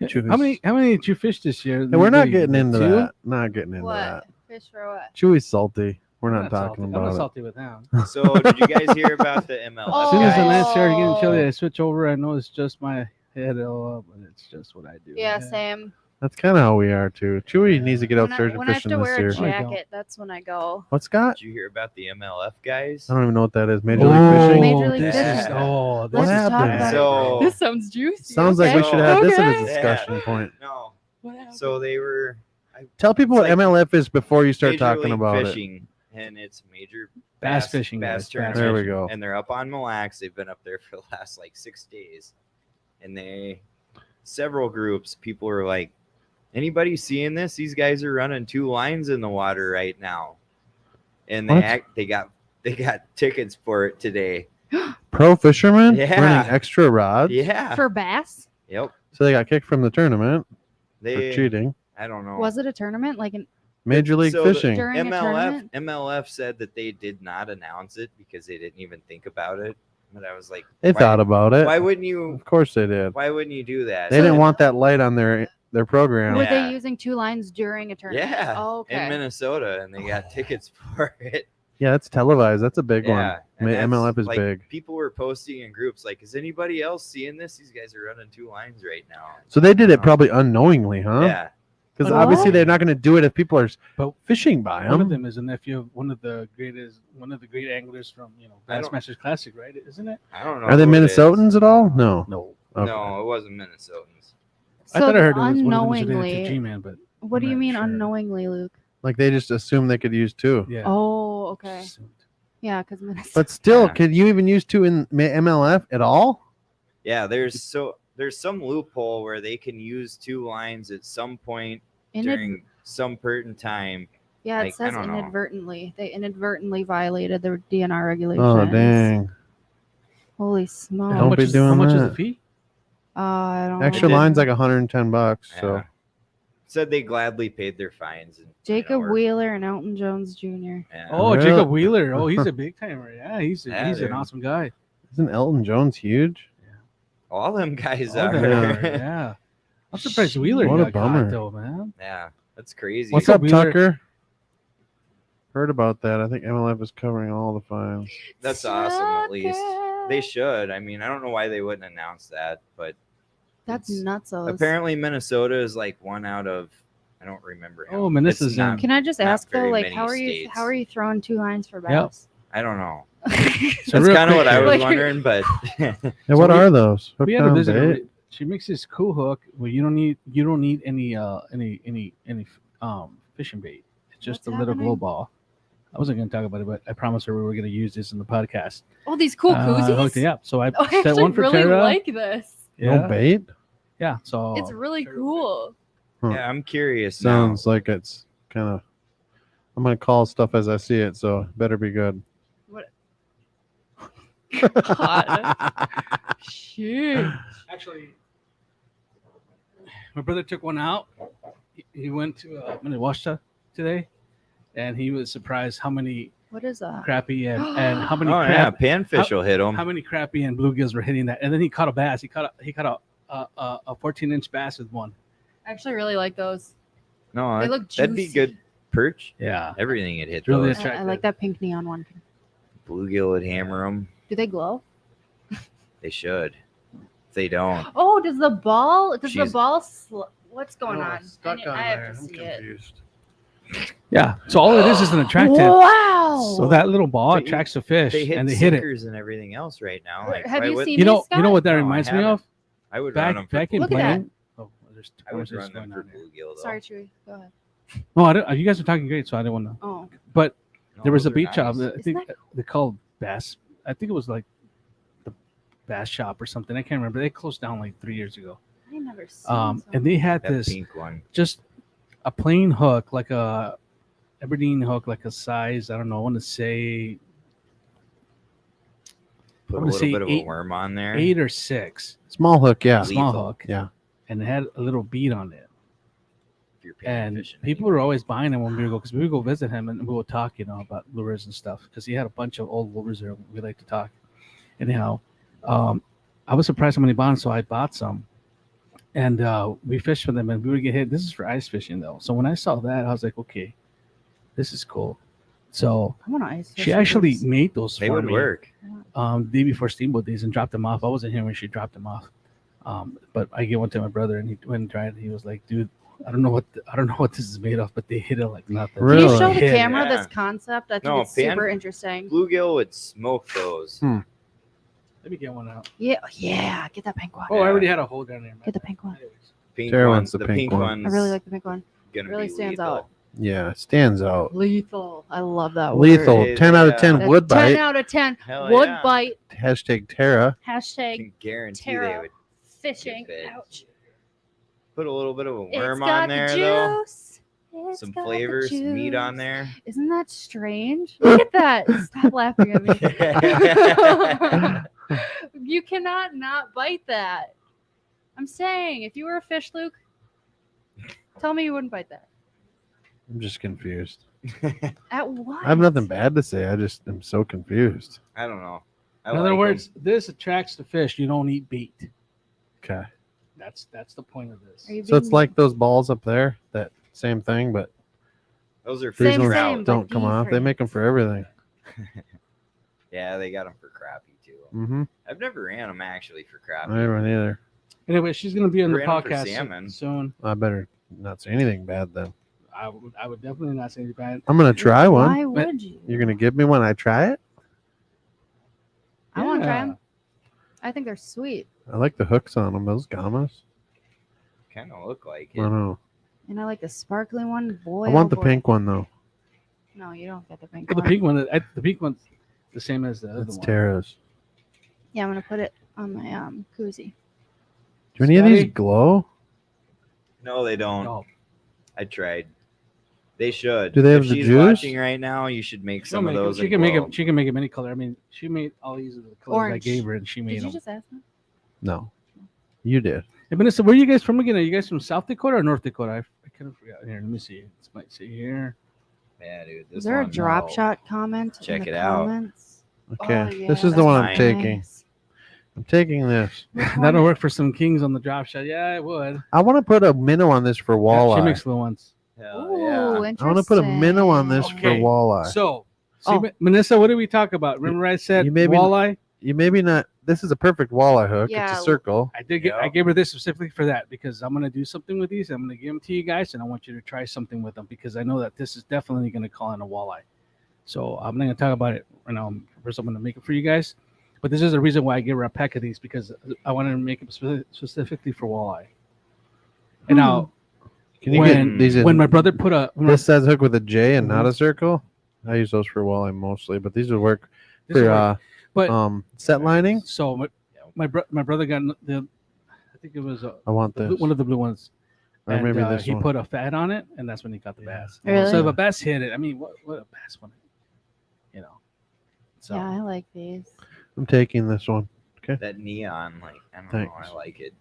Chewy's- How many did you fish this year? Hey, we're not Maybe getting into two? that. Not getting into What? that. Fish for what? Chewy's salty. We're I'm not talking salty. I'm about not it. salty with him. So, did you guys hear about the MLS? Oh. As soon as the guys? land started getting Oh. chilly, I switch over. I know it's just my head, but it's just what I do. Yeah, same. That's kind of how we are too. Chewy needs to get out When I, sturgeon when I have fishing to this wear year. a I don't. jacket, that's when I go. What's Scott? Did you hear about the MLF guys? I don't even know what that is. Major Oh, League Fishing. Major League this Fishing. is oh, this What is happened? bad, So- bro. This sounds juicy. Sounds like we okay. should have this as a Okay. discussion point. No. What happened? So they were Tell people It's what like MLF is before you start Major talking League about it. fishing, and it's major Bass fishing, bass guys, bass tournament. There we go. And they're up on Mille Lacs. They've been up there for the last like 6 days, and several groups. People are like, anybody seeing this? These guys are running 2 lines in the water right now, and What? they got tickets for it today. Pro fishermen Yeah. running extra rods. Yeah. For bass? Yep. So they got kicked from the tournament They. for cheating. I don't know. Was it a tournament? Like an Major League So the- Fishing. during a tournament? MLF said that they did not announce it because they didn't even think about it. But I was like, They why- thought about it. Why wouldn't you? Of course they did. Why wouldn't you do that? They didn't want that light on their program. Were Yeah. they using 2 lines during a tournament? Yeah, Oh, in okay. Minnesota, and they got tickets for it. Yeah, it's televised. That's a big one. Yeah, and that's, MLF is like, big. People were posting in groups like, "Is anybody else seeing this? These guys are running 2 lines right now." So they did it probably unknowingly, huh? Yeah, Because What? obviously they're not going to do it if people are But fishing by one of them. them is a nephew of one of the great anglers from I Bass don't- Masters Classic, right? Isn't it? I don't know. Are they who it is. Minnesotans at all? No. No. Okay. No, it wasn't Minnesotans. I thought I heard it was one of them was unknowingly. related to G-Man, but What do I'm you not mean sure. unknowingly, Luke? Like they just assume they could use 2. yeah. Oh, okay. Assumed. Yeah, because Minnesota. But still, Yeah. can you even use 2 in MLF at all? Yeah, there's some loophole where they can use 2 lines at some point during some certain time. Yeah, like, it I says don't know. inadvertently. They inadvertently violated the DNR regulations. Oh, dang. Holy smokes. Don't be doing how much is that. the fee? I don't Extra know. did. line's like $110. So Yeah. Said they gladly paid their fines. And, Jacob were- Wheeler and Elton Jones Jr. yeah. Oh, Really? Jacob Wheeler. Oh, he's a big timer. Yeah, he's Yeah, an they're- awesome guy. isn't Elton Jones huge? all them guys All are. them Yeah. are, yeah. I'm surprised Wheeler What a got caught, bummer. though, man. Yeah, that's crazy. What's Jacob up, Wheeler- Tucker? Heard about that. I think MLF is covering all the fines. That's awesome. At least Sucker. they should. I mean, I don't know why they wouldn't announce that, but That's it's- nutsos. apparently Minnesota is like one out of I don't remember. Oh, Minnesota's It's not- Can I just not ask though, very like many how are you states. throwing 2 lines for Yep. bass? I don't know. So That's real kind of quick what I here. was Like- wondering, but Yeah, So what we- are those? We Hook had a down visitor. bait? She makes this cool hook where you don't need any fishing bait. It's just What's a little glow happening? ball. I wasn't going to talk about it, but I promised her we were going to use this in the podcast. Oh, these cool I hooked koozies. it up. So I Oh, I set actually one for really Tara. like this. Yeah, No bait? yeah. So It's really cool. yeah, I'm curious now. Sounds like it's kind of. I'm gonna call stuff as I see it, so it better be good. What? God. Shit. Actually, my brother took one out. He went to Minnewaska today, and he was surprised how many What is that? crappie and how many Oh yeah, crab, panfish will hit how them. many crappie and bluegills were hitting that. And then he caught a bass. He caught a 14-inch bass with one. I actually really like those. No, They look that'd be juicy. good perch. Yeah. Everything would hit It's really those. attractive. I like that pink neon one. Bluegill would hammer them. Do they glow? They should. If they don't, Oh, does the ball? She's- What's going on? I have to see it. Yeah. So all it is an attractant. Wow. So that little ball But attracts the fish, they hit and they hit it. sinkers and everything else right now. Like, Have why you would- seen You know, these, Scott? you know what that No, I reminds me haven't. of? I would run them for Back in Look at that. playing. Oh, there's I would conversations run them going for on here. bluegill though. Sorry, Chewy. Go ahead. No, I don't, you guys are talking great, so I didn't want to. Oh, But No, there was a those are beach shop. nice. I think Isn't that they called Bass. I think it was like the Bass Shop or something. I can't remember. They closed down like 3 years ago. I never seen. And some. they had That this pink one. just a plain hook, like a Aberdeen hook, like a size. I don't know. I want to say Put a gonna little say bit of a 8 worm on there. 8 or 6, Small hook, yeah. small Lethal. hook, Yeah. and it had a little bead on it. If you're And panfishing people were always buying them when we would go, because we would go visit him and we would talk, about lures and stuff, because he had a bunch of old lures there. We like to talk. Anyhow, I was surprised how many bought them, so I bought some. And we fished with them, and we would get hit. This is for ice fishing, though. So when I saw that, I was like, okay, this is cool. So I want to ice. she fish actually these. made those They for would me. work. Day before Steamboat Days and dropped them off. I wasn't here when she dropped them off. But I gave one to my brother, and he went and tried it. He was like, dude, I don't know what this is made of, but they hit it like nothing. Can Really? you show the Yeah. camera this concept? I think No, it's super pan- interesting. Bluegill would smoke those. Let me get one out. Yeah. Get that pink one. Oh, I already had a hole down there. man. Get the pink one. Anyways. Pink Tara ones, wants the pink one. I really like the pink one. Gonna really be stands lethal. out. Yeah, stands out. Lethal. I love that. Lethal. Word. 10 out of Yeah. 10 Word. wood 10 bite. out of 10. Hell Wood yeah. bite. Hashtag Tara. I Hashtag can guarantee Tara. they would fishing. fit. Ouch. put a little bit of a It's worm got on there the though. juice. It's Some got the flavors, meat on juice. there. Isn't that strange? Look at that. Stop laughing at me. You cannot not bite that. I'm saying, if you were a fish, Luke, tell me you wouldn't bite that. I'm just confused. At what? I have nothing bad to say. I just am so confused. I don't know. I In other like 'em. words, this attracts the fish. You don't eat bait. Okay. That's the point of this. Are you So it's being- like those balls up there, that same thing, but those are these Same, ones same, but don't come off. They make them for everything. Yeah, they got them for crappie too. Mm-hmm. I've never ran them actually for crappie. I don't either. Anyway, she's gonna be on the Ran 'em for podcast salmon. soon. I better not say anything bad then. I would definitely not say anything bad. I'm gonna try one. Why would you? You're gonna give me one. I try it. I want to try Yeah. them. I think they're sweet. I like the hooks on them. Those gamas. Kind of look like I it. don't know. And I like the sparkling one. Boy, I want oh the boy. pink one though. No, you don't get the pink But one. the pink one's the same as the other That's one. Tara's. Yeah, I'm gonna put it on my koozie. Do any of these Scotty? glow? No, they don't. No. I tried. They should. Do they have if the she's juice? watching right now, you should make She'll some of make it- those. She and can make glow. it. She can make it any color. I mean, she made all these of the colors I Orange. gave her, and she made Did you them. just ask me? No. You did. Hey, Vanessa, where are you guys from again? Are you guys from South Dakota or North Dakota? I kind of forgot. Here, let me see. This might say here. Yeah, dude. This Is there a one, drop no. shot comment? Check in the it out. comments? Okay. Oh, yeah, This is the that's one I'm fine. taking. nice. I'm taking this. Which That'll one? work for some kings on the drop shot. Yeah, it would. I want to put a minnow on this for Yeah, walleye. she makes little ones. Hell Ooh, yeah. interesting. I want to put a minnow on this for Okay. walleye. So, see, Oh. Vanessa, what did we talk about? Remember I said You maybe- walleye? You maybe not. This is a perfect walleye hook. Yeah. It's a circle. I did. I Yeah. gave her this specifically for that because I'm gonna do something with these. I'm gonna give them to you guys, and I want you to try something with them because I know that this is definitely gonna call in a walleye. So I'm not gonna talk about it right now. First, I'm gonna make it for you guys. But this is the reason why I gave her a pack of these because I wanted to make them specifically for walleye. And now, Can you when get these in? when my brother put a This says hook with a J and Mhm. not a circle. I use those for walleye mostly, but these would work this is for but set lining. so my brother got the I think it was I want the this. blue, one of the blue ones. Or And maybe this he one. put a fat on it, and that's when he got the Yeah. bass. Really? So if a bass hit it, I mean, what a bass want, you know? So Yeah, I like these. I'm taking this one. That neon, like I don't Thanks. know, I like it.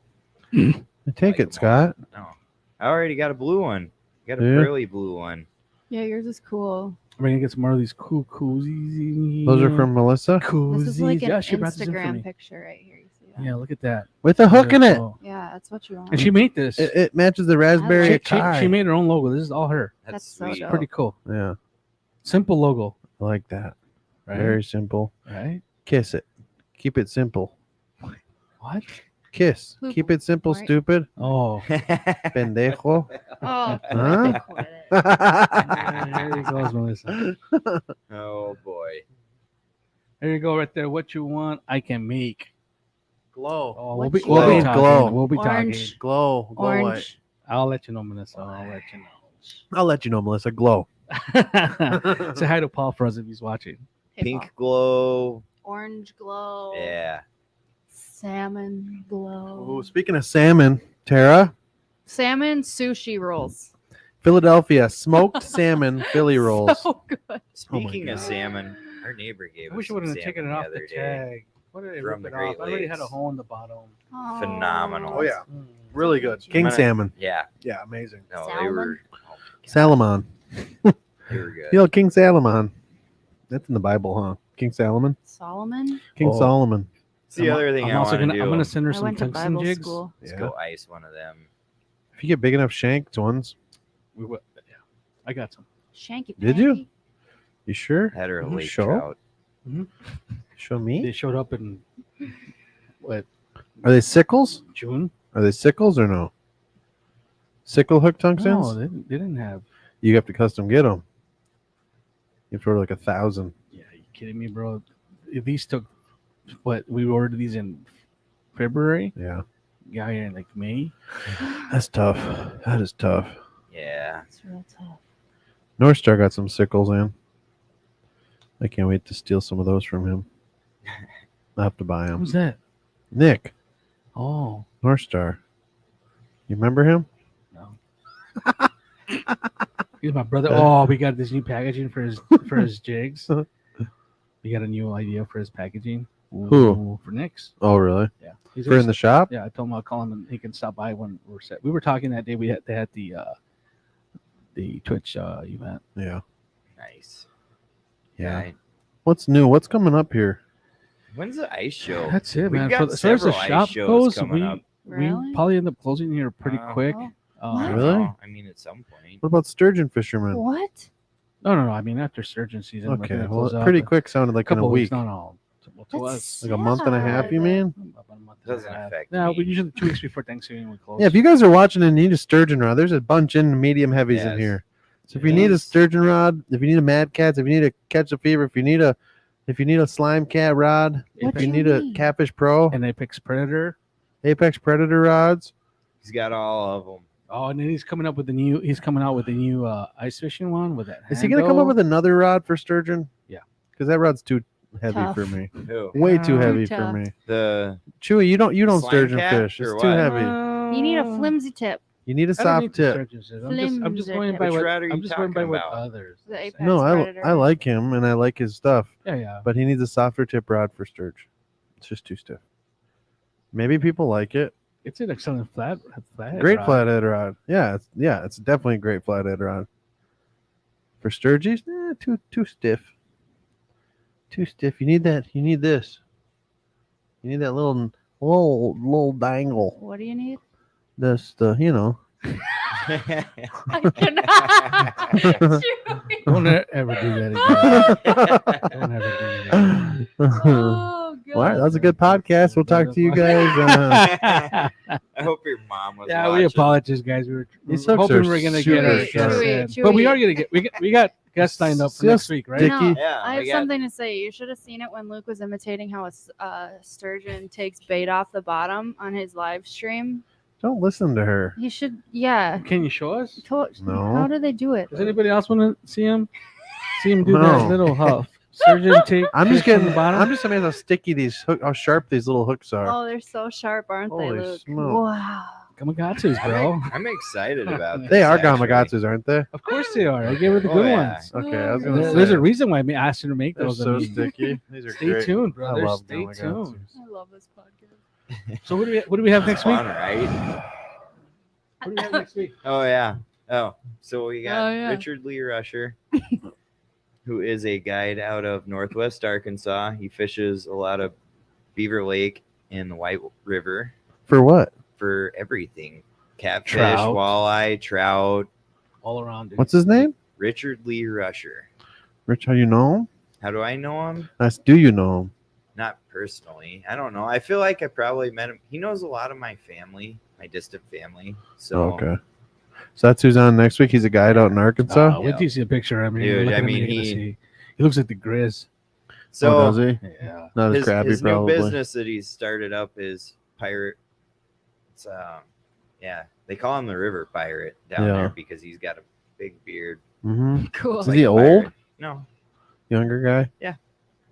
Take Like it, Scott. No, I already got a blue one. Got a Yeah. pearly blue one. Yeah, yours is cool. we're gonna get some more of these cool koozies. Those are from Melissa koozies. This is like an Yeah, she brought this in for Instagram me. picture right here. You see that? Yeah, look at that. with a hook in it. Cool. Yeah, that's what you want. And she made this. It matches the raspberry like tie. She made her own logo. This is all her. That's That's so sweet. dope. Pretty cool. Yeah, Simple logo, I like that. right? Very simple. Right. Kiss it. Keep it simple. What? Kiss. Loop, Keep it simple, right? stupid. Oh, Pendejo. Oh, Huh? quit it. there you goes, Melissa. Oh boy. There you go, right there. What you want, I can make. Glow. Oh, What we'll be, you we'll be want? talking. Glow. We'll be Orange. Glow. Glow white. Orange. I'll let you know, Melissa. I'll let you I'll let you know, Melissa. Glow. know. Say hi to Paul for us if he's watching. Hey, Pink Paul. glow. Orange glow. Yeah. Salmon glow. Oh, speaking of salmon, Tara, Salmon sushi rolls. Philadelphia smoked salmon Philly rolls. So good. Speaking of God. salmon, our neighbor gave I us wish I some would have salmon taken it the off other the day. tag. What did I From rip the it off? Great I already had a Lakes. hole in the bottom. Oh. Phenomenal. Oh, yeah. Mm. Really good. King gonna- salmon. Yeah. Yeah, amazing. No, they Salmon? were. Oh my God, Salomon. they were good. You know, King Salomon. That's in the Bible, huh? King Solomon? Solomon. King Oh. Solomon. It's the other thing I'm I also want to gonna do. I'm gonna send her I some went to tungsten Bible jigs. school. Let's Yeah. go ice one of them. If you get big enough shanked ones, We will, yeah, I got some. Shanky. Did you? panky. you sure? Had her a Mhm, lake show? trout. Show They me. showed up in what Are they sickles? June? Are they sickles or no? Sickle hook tungstens? No, they didn't have. You have to custom get them. You have to order like 1,000. Yeah, are you kidding me, bro? These took what we ordered these in February. Yeah. Got here in like May. That's tough. That is tough. Yeah. It's real tough. North Star got some sickles in. I can't wait to steal some of those from him. I'll have to buy them. Who's that? Nick, Oh North Star. You remember him? no. He's my brother. Oh, we got this new packaging for his jigs. We got a new idea for his packaging. Who? Ooh, for Nick's. Oh, really? Yeah. He's For in the shop? Yeah, I told him I'll call him and he can stop by when we're set. We were talking that day. They had the Twitch event. Yeah. Nice. Yeah. I- What's new? What's coming up here? When's the ice show? That's it, We've man. got As far as the several ice shop shows goes, coming up. we Really? probably end up closing here pretty quick. Oh. I don't Really? know. I mean, at some point. What about sturgeon fishermen? What? No. I mean, after surgeon season, we're Okay, gonna well, close up pretty a quick sounded like in a couple week. weeks. No. Well, to That's us, Like a month and a half, you sad. mean? about a month and a Doesn't half. affect No, me. we usually 2 weeks before Thanksgiving we close. Yeah, if you guys are watching and need a sturgeon rod, there's a bunch in medium heavies in Yes. here. So if you need a Yes. sturgeon rod, if you need a mad cats, if you need a catch a fever, if you need a slime cat rod, What if you do you need a need? catfish pro, and Apex Predator. apex predator rods. He's got all of them. Oh, and then he's coming out with the new ice fishing one with that. Is he gonna come up handle. with another rod for sturgeon? Yeah. Because that rod's too heavy Tough. for me. Who? Way too Too heavy tough. for me. The Chewy, you don't Slime sturgeon cat fish. or It's too what? heavy. You need a flimsy tip. You need a I don't soft need the tip. sturgeon fish. I'm just Flimsy going tip. by Which what rod are you I'm just going by talking what about? others. The say. Apex No, Predator. I like him and I like his stuff, Yeah. but he needs a softer tip rod for sturgeon. It's just too stiff. Maybe people like it. It's an excellent flat. Great rod. flathead rod. Yeah, it's definitely a great flathead rod. For sturgeons, too stiff. Too stiff. You need that. You need this. You need that little dangle. What do you need? This I cannot. Don't ever do that again. Don't ever do that again. Oh, God. All right, that was a good podcast. We'll talk to you guys. I hope your mom was. Yeah, watching. we apologize, guys. We were These hooks hoping are we were gonna super get our sharp. guests in. Chewy. But we are gonna get. We got guest lined up for Yes, next week, right? Dick. No, Yeah, I have got- something to say. You should have seen it when Luke was imitating how a sturgeon takes bait off the bottom on his live stream. Don't listen to her. He should, yeah. Can you show us? No. How do they do it? Does anybody else want to see him? See him do No. that little huff. Surgeon take. I'm just fish from getting. the bottom. I'm just amazed how sticky how sharp these little hooks are. Oh, they're so sharp, aren't Holy they, Luke? smoke. Wow. Kamikatsus, bro. I'm excited about this. They are actually. Gamagatsus, aren't they? Of course they are. I gave her the Oh, good yeah. ones. Okay, I was gonna There- say. There's a reason why I asked her to make They're those. so I mean, sticky. These are stay great. tuned, I brother. love Stay Gamagatsus. tuned. I love this podcast. So what do we have next week? Fun, right? What do we have next week? Oh yeah. Oh, so we got Oh, yeah. Richard Lee Rusher, who is a guide out of Northwest Arkansas. He fishes a lot of Beaver Lake and the White River For what? for everything: catfish, Trout. walleye, trout. All around. Dude. What's his name? Richard Lee Rusher. Rich, how you know him? How do I know him? Do you know him? Not personally. I don't know. I feel like I probably met him. He knows a lot of my family, my distant family. So Oh, okay. So that's who's on next week. He's a guide out in Arkansas. Wait till you see a picture of him. Dude, Look at I him, mean, you're gonna he- see. He looks like the Grizz. So Oh, does he? Yeah. Not as his, crappy, his new probably. business that he's started up is pirate. It's yeah, they call him the River Pirate down Yeah. there because he's got a big beard. Mm-hmm. Cool. Is he a old? pirate. No, Younger guy. Yeah.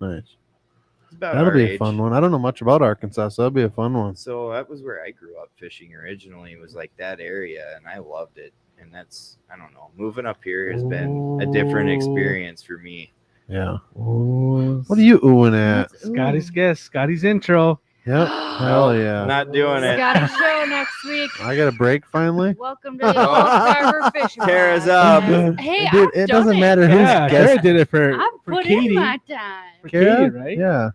Nice. he's about That'll our be age. a fun one. I don't know much about Arkansas, so that'll be a fun one. So that was where I grew up fishing originally. Was like that area, and I loved it. And that's, I don't know, moving up here has been a different Ooh. experience for me. Yeah. Oh, What are you oohing at? Scotty's guest. Scotty's intro. Yep. Hell yeah. Not doing it. Scotty show next week. I got a break finally. Welcome to the Old Carver Fishing. Tara's Podcast. up. Hey, Dude, I've it done doesn't it. matter who's Yeah, guest. Kara did it for I've put Katie. in my time. For Kara? Katie, right? Yeah.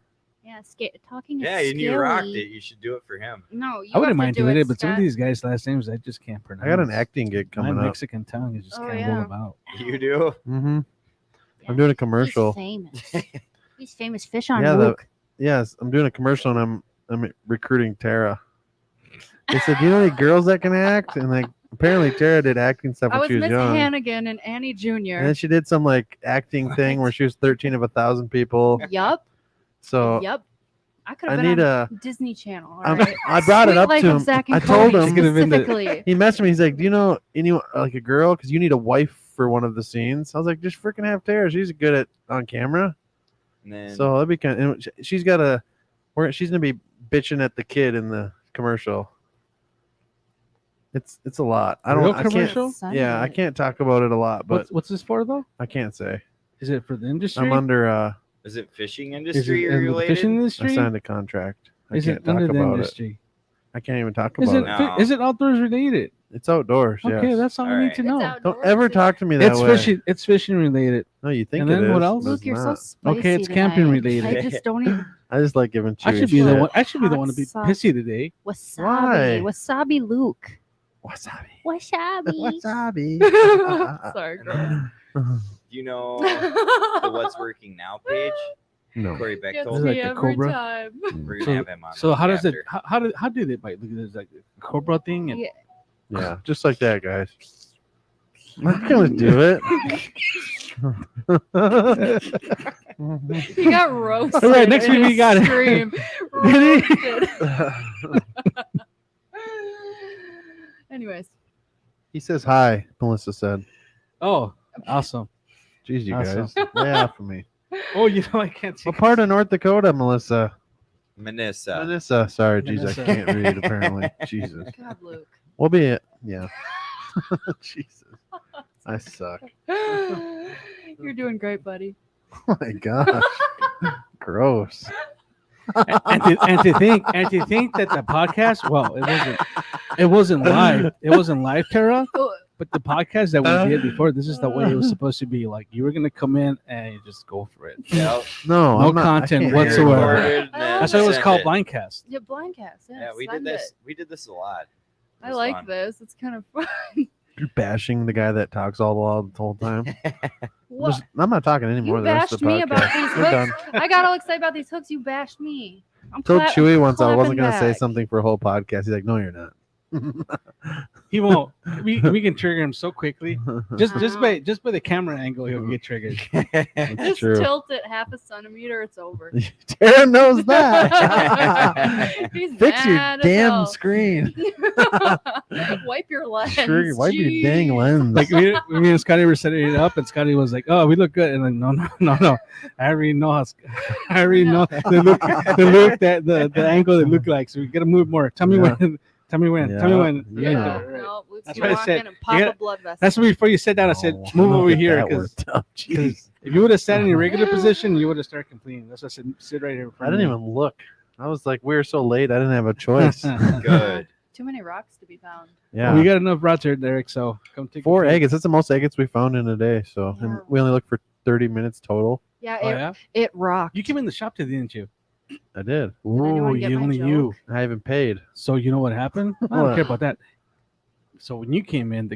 Yeah, talking is Yeah, and you scary. rocked it. You should do it for him. No, you I wouldn't have to mind do doing it, but some of Scott. these guys' last names I just can't pronounce. I got an acting gig My coming up. Mexican tongue is just Oh, can't yeah. roll about. You do? Mm-hmm. I'm doing a commercial. He's famous. He's famous fish on Yeah, Luke. Yes, I'm doing a commercial and I'm recruiting Tara. They said, "Do you know any girls that can act?" And like, apparently Tara did acting stuff I when was she was Miss young. Hannigan and Annie Jr. And then she did some like acting thing where she was 13 of 1,000 people. Yup. So Yup. I could I have been need on a. Disney Channel. All I'm- right? I brought it Sweet up Life to of him. Zach and I told Cody him- Could've been the- specifically. He messaged me. He's like, "Do you know any like a girl? Because you need a wife for one of the scenes." I was like, "Just freaking have Tara. She's good at on camera." And then, So that'd be kind. And she's got a. She's gonna be bitching at the kid in the commercial. It's a lot. I don't. Real I can't. commercial? Yeah, I can't talk about it a lot, but What's this for though? I can't say. Is it for the industry? I'm under. is it fishing Is industry it in the related? fishing I industry? signed a contract. I Is can't it talk under the about it. industry? I can't even talk Is about it it. No. is it outdoors related? It's outdoors. Okay, yes. that's all I All need right. to It's know. outdoors, Don't ever yeah. talk to me that It's way. fishing. It's fishing related. No, you think And it then is. what but else? it's Luke, you're so not. spicy. Okay, it's camping tonight. related. I just don't even. I just like giving I chewy should be the shit. one. I should be the Hot one to be sauce. pissy today. Wasabi. Why? Wasabi Luke. Wasabi. Wasabi. Wasabi. Sorry, girl. Do you know the What's Working Now page? No. Corey Beck Gets told like me me. a every cobra? time. We're gonna So- have him on. So how does it? after. How do they bite? Look, there's like a cobra thing. And Yeah. Yeah, just like that, guys. I'm not gonna do it. He got roasted. All right, next in week we his got it. stream. Did he? Roasted. Anyways, He says hi. Melissa said, Oh, awesome. "Jeez, you Awesome. guys, lay off of me." Oh, you know I can't see. What part of North Dakota, Melissa? Manissa. Melissa. Sorry, jeez, Melissa. I can't read. Apparently, Jesus. God, Luke. We'll be it. Yeah. Jesus, I suck. You're doing great, buddy. Oh my gosh, gross. And to think that the podcast, well, it wasn't live, Tara. But the podcast that we did before, this is the way it was supposed to be. Like you were gonna come in and you just go for it. Yep. No, No I'm not, I content can't whatsoever. hear Recorded, and then That's why it was sent called it. Blindcast. Yeah, blindcast. Yeah, Yeah, we did send this. it. We did this a lot. It I was like fun. this. It's kind of fun. You're bashing the guy that talks all the whole time. What? I'm not talking anymore. You the rest of bashed the me podcast. about these We're done. hooks. I got all excited about these hooks. You bashed me. I'm Told clap- Chewy once I clapping wasn't gonna say back. something for a whole podcast. He's like, "No, you're not." He won't. We can trigger him so quickly. Just by the camera angle, he'll get triggered. That's Just true. tilt it half a centimeter, it's over. Tara knows that. He's Fix your mad as damn hell. screen. Wipe your lens. Sure, wipe your Jeez. dang lens. Like me and Scotty were setting it up, and Scotty was like, "Oh, we look good," and then no. I already know how. I already know the look that the angle they look like. So we gotta move more. Tell me Yeah. when. Tell me when. Tell me when. Yeah. Right there, right. No, Luke's That's gonna what I walk said. in and pop You a gotta- blood vessel. That's before you sat down. I said, "Move over here," That because worked out. Jeez. if you would have sat in your regular position, you would have started complaining. That's why I said, "Sit right here." in I front of didn't me." even look. I was like, we were so late. I didn't have a choice. Good. Too many rocks to be found. Yeah. We got enough rods here, Derek. So come take 4 a few. agates. That's the most agates we found in a day. So and Yeah. we only looked for 30 minutes total. Yeah, Oh it, yeah, it rocked. you came in the shop today, didn't you? I did. anyone get my joke? I haven't paid. So you know what happened? I don't What? care about that. So when you came in,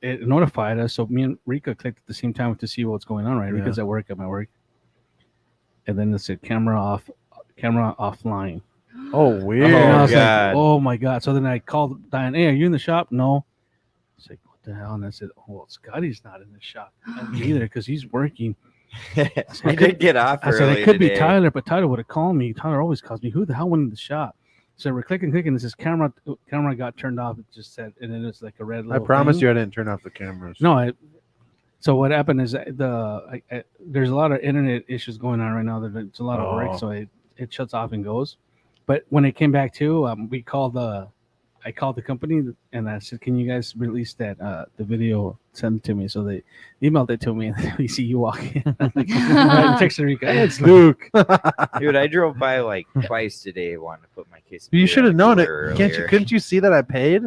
it notified us. So me and Rika clicked at the same time to see what's going on. Right, Yeah. Rika's at work. At my work, and then it said camera offline. Oh, weird. And I was God. like, oh my god. So then I called Diane. Hey, are you in the shop? No. It's like, what the hell? And I said, oh, well, Scotty's not in the shop. Not me either, because he's working. I did get off I said, early it could be today. Tyler, but Tyler would have called me. Tyler always calls me. Who the hell went in the shop? So we're clicking. It says camera got turned off. It just said, and then it's like a red I little promise thing. you I didn't turn off the cameras. No, so what happened is there's a lot of internet issues going on right now. There's a lot of Oh. work, so it shuts off and goes. But when it came back to, I called the company and I said, "Can you guys release that the video? Send it to me." So they emailed it to me, and we see you walk in. I texted Rika, "Hey, it's Luke." Dude, I drove by like twice today wanting to put my case. You should have known it. Earlier. Couldn't you see that I paid?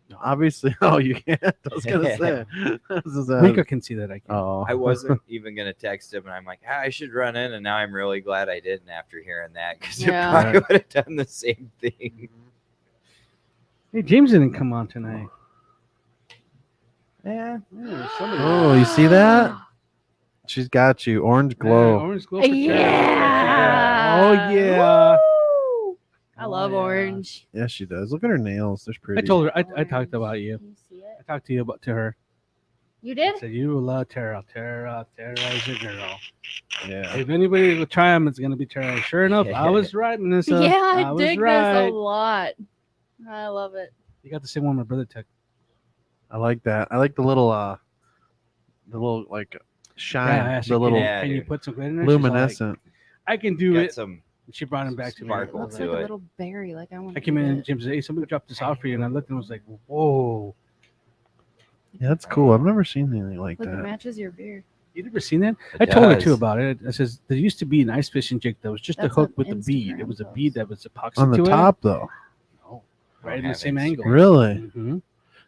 No. Obviously. Oh, you can't. I was gonna say. This is, Rika can see that I can. oh, I wasn't even gonna text him, and I'm like, I should run in, and now I'm really glad I didn't after hearing that, because Yeah. it probably would have done the same thing. Hey, James didn't come on tonight. Yeah. Oh, you see that? She's got you. Orange glow. Orange glow for Tara. Yeah. Oh yeah. Woo! I Oh, love yeah. orange. Yeah, she does. Look at her nails. They're pretty. I told her. I talked about you. Can you see it? I talked to you to her. You I did? said you love Tara. Tara is your girl. Yeah. If anybody will try him, it's gonna be Tara. Sure enough, I was right, Vanessa. Yeah, I was dig right. this a lot. I love it. You got the same one my brother took. I like that. I like the little like shine. Yeah, the little Yeah, Can you dude. put some glitter in there? She's all like, luminescent. I can do Got it. some. She brought him back to me. Sparkle. Looks to like a it. little berry. Like I want. I came in and Jim said, "Hey, somebody dropped this off for you," and I looked and was like, "Whoa, Yeah, that's cool. I've never seen anything like Look, it that. matches your beard. you never seen that?" It I told her does. too about it. I says there used to be an ice fishing jig that was just That's a hook on with a bead. It Instagram was a post. bead that was epoxy On the to top, though. it. No, right Don't in the have same Instagram. angle. Really? Mhm.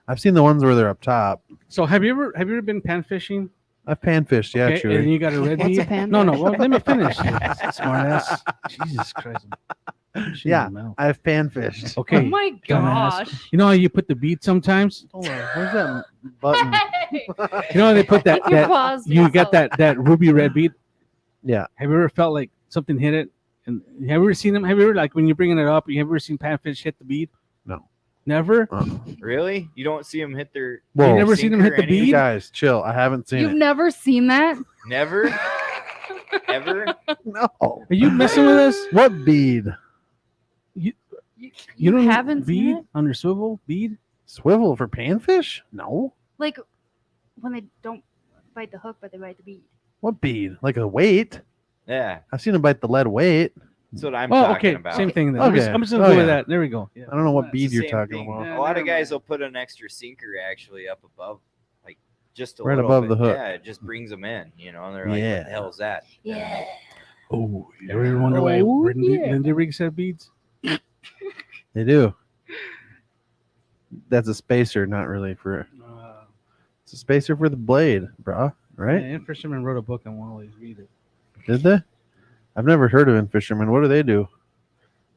I've seen the ones where they're up top. So have you ever been pan fishing? I've panfished, yeah, Okay, and Chewy. you got a red What's bead. a pan No, fish? well, let me finish. Smart ass. Jesus Christ. Punch you in Yeah. the mouth. I've panfished. Okay. Oh my dumbass. gosh. You know how you put the bead sometimes? Hold on. Where's that button? Hey, You know how they put that you that paused you got yourself. that ruby red bead? Yeah. Have you ever felt like something hit it? And have you ever seen them? Have you ever, like, when you're bringing it up, you ever seen panfish hit the bead? No. Never? Really? You don't see them hit their. Whoa. You never seen them hit the Sinker or anything? bead? Guys, chill. I haven't seen You've it. never seen that? Never. Ever. No. Are you messing with us? What bead? You You don't haven't bead seen it? on your swivel bead? Swivel for panfish? No. Like when they don't bite the hook, but they bite the bead. What bead? Like a weight? Yeah. I've seen them bite the lead weight. That's what I'm Oh, talking okay. about. Same thing then. Okay. I'm just gonna Oh, go yeah. with that. There we go. Yeah. I don't know what It's bead the you're same talking thing. about. Yeah. A lot of never guys mind. will put an extra sinker actually up above, like just a Right little above bit. the hook. Yeah, it just brings them in, and they're like, Yeah. "What the hell is that?" Yeah. Oh, you ever wonder why Oh, yeah. Lindy rigs have beads? They do. That's a spacer, not really for. It's a spacer for the blade, bro. Right? Yeah, Ian Fisherman wrote a book on one of these. Read it. Did they? I've never heard of In Fisherman. What do they do?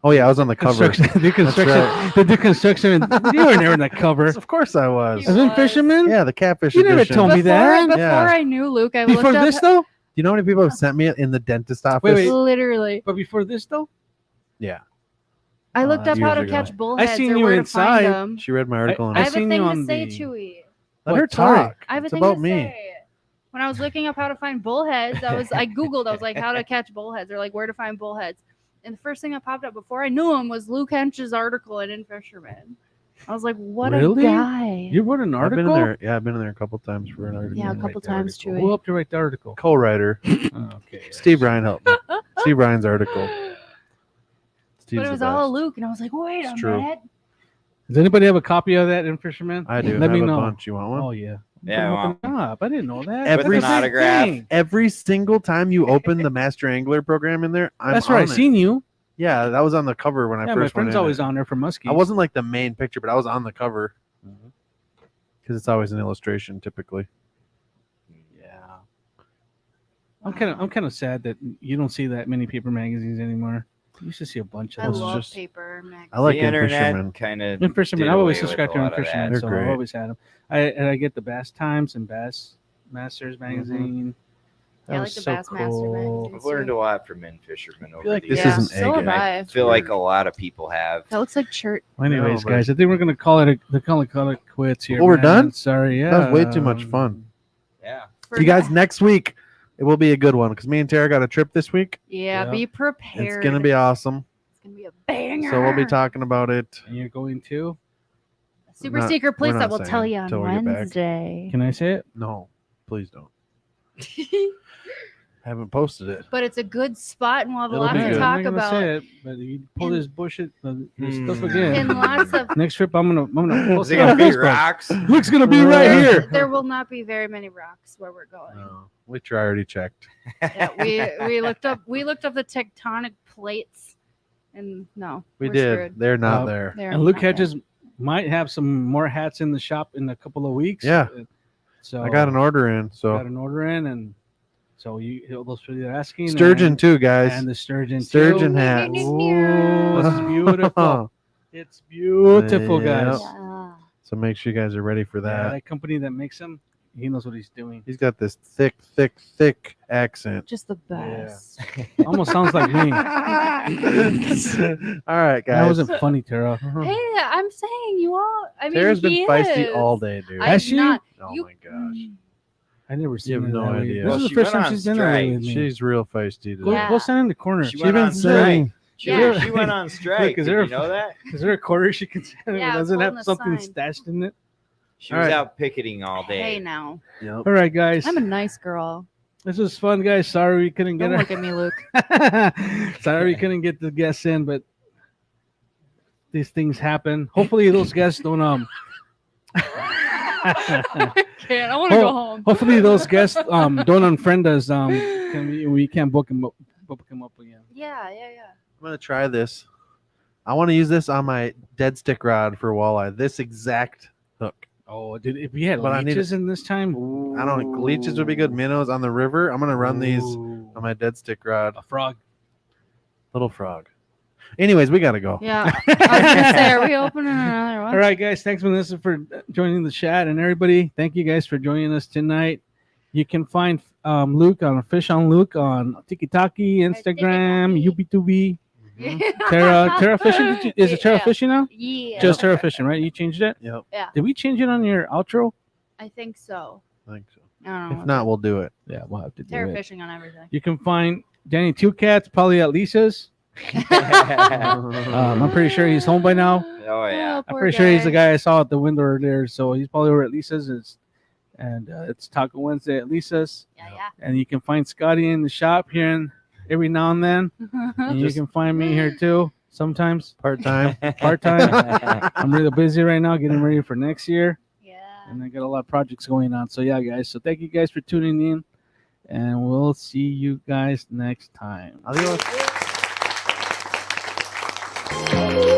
Oh yeah, I was on the cover. Construction. They right. do construction. You were never in the cover. Of course I was. You As in was. Fisherman? Yeah, the catfish You never edition. told me Before, that. before Yeah. I knew Luke, I Before looked up this though? Do you know how many people have sent me it in the dentist office? Wait. literally. But before this though? Yeah. I looked up how years to ago. catch bullheads seen or you where inside. to find them. She read my article I and I have a seen thing you to on say, the- Chewy. let her What? Sorry. talk. I have a It's thing about to me. say. When I was looking up how to find bullheads, I Googled, I was like, how to catch bullheads or like where to find bullheads. And the first thing that popped up before I knew him was Luke Hench's article in Fisherman. I was like, what Really? a guy. You wrote an I've been article? in there. Yeah, I've been in there a couple times for an article. Yeah, a Write couple the times, article. Chewy. Who helped you write the article? Co-writer. Oh, okay. Steve Ryan helped me. Steve Ryan's article. Steve's But it the was best. all Luke, and I was like, wait It's a true. minute. Does anybody have a copy of that in Fisherman? I do. Let have me a know. bunch. You want one? Oh yeah. Yeah, I want Open it up. I didn't know that. Every That's a big autograph. thing. Every single time you open the Master Angler program in there, I'm That's where I on it. seen you. Yeah, that was on the cover when I Yeah, my first went friend's in always it. on there for muskies. I wasn't like the main picture, but I was on the cover Mm-hmm. because it's always an illustration typically. Yeah. I'm kind of sad that you don't see that many paper magazines anymore. You used to see a bunch of I This is those. love just- paper magazines. I like the In internet Fisherman. kind of. In Fisherman, I've always subscribed to In Fisherman, They're so great. I've always had them. I get the Bass Times and Bass Masters magazine. Yeah, I like the Bassmaster magazine. I've learned a lot from Men Fisherman over like the this years. is an so egg. have I. I feel like a lot of people have. That looks like church. Well, anyways, No, but- guys, I think we're gonna call it quits here. Oh, we're man. done? Sorry, yeah. That was way too much fun. Yeah. You guys, next week it will be a good one because me and Tara got a trip this week. Yeah, Yeah. be prepared. It's gonna be awesome. It's gonna be a banger. So we'll be talking about it. And you're going to? Super Not- secret place we're that not we'll tell saying you on till we get back. Wednesday. Can I say it? No, please don't. Haven't posted it. But it's a good spot, and we'll have a It'll lot be to good. talk I'm not gonna about. say it, but you pull And- this bullshit this Hmm. stuff again. And lots of Next trip, I'm gonna post Is it it on gonna be Facebook. rocks? Luke's gonna be right here. there will not be very many rocks where we're going. No, which I already checked. Yeah, we looked up the tectonic plates, and no, We we're did. screwed. They're not Uh, there. They're And Luke not there. Hedges might have some more hats in the shop in a couple of weeks. Yeah. So I got an order in. got So an order in, and so those people are asking. sturgeon too, guys. and the sturgeon. Sturgeon too. hats. Ooh, this is beautiful. It's beautiful, guys. Yep. Yeah. So make sure you guys are ready for Yeah, that. that company that makes them, he knows what he's doing. He's got this thick accent. Just the best. Almost sounds like me. All right, That guys. wasn't funny, Tara. Hey, I'm saying you all. I mean, Tara's been he feisty is. all day, dude. Has she? Not, Oh you, my gosh. I never seen have her no that way. idea. This Well, is the she first went time on she's been that way strike. with me. She's real feisty today. Go, Yeah. go stand in the corner. She She went been on strike. saying She went on strike. Look, is Did there you know that? Is there a quarter she can stand in Yeah, that it's doesn't holding have a something sign. stashed in it? She All was right. out picketing all day. hey now, Yep. All right, guys. I'm a nice girl. This was fun, guys. Sorry we couldn't Don't get look at me, Luke. Sorry we couldn't get the guests in, but these things happen. Hopefully those guests don't Can't. I want to Oh. go home. hopefully those guests don't unfriend us. We can't book them up again. Yeah. I'm gonna try this. I want to use this on my dead stick rod for walleye. This exact hook. Oh, dude, if we had But I need leeches in this time, I don't know. Leeches would be good. Minnows on the river. I'm gonna run these Ooh. on my dead stick rod. A frog. Little frog. Anyways, we gotta go. Yeah. I was gonna say, are we opening another one? All right, guys. Thanks, Melissa, for joining the chat, and everybody. Thank you guys for joining us tonight. You can find Luke on Fish on Luke on TikTok, Instagram, Tiki-Taki. UB2B. Tara fishing. Is it Tara Yeah. fishing now? Yeah. Just Tara fishing, right? You changed it. Yep. Did we change it on your outro? I think so. I think so. I don't know. If not, we'll do it. Yeah, we'll have to do Terror it. fishing on everything. You can find Danny Two Cats probably at Lisa's. I'm pretty sure he's home by now. Oh yeah. I'm poor pretty sure he's the guy I saw at the window there. So he's probably over at Lisa's. It's Taco Wednesday at Lisa's. Yeah, And you can find Scotty in the shop here every now and then. yeah. And you can find me here too sometimes. Part time. Part-time. I'm really busy right now getting ready for next year. Yeah. And I got a lot of projects going on. So yeah, guys. So thank you guys for tuning in. And we'll see you guys next time. Adios. Yeah.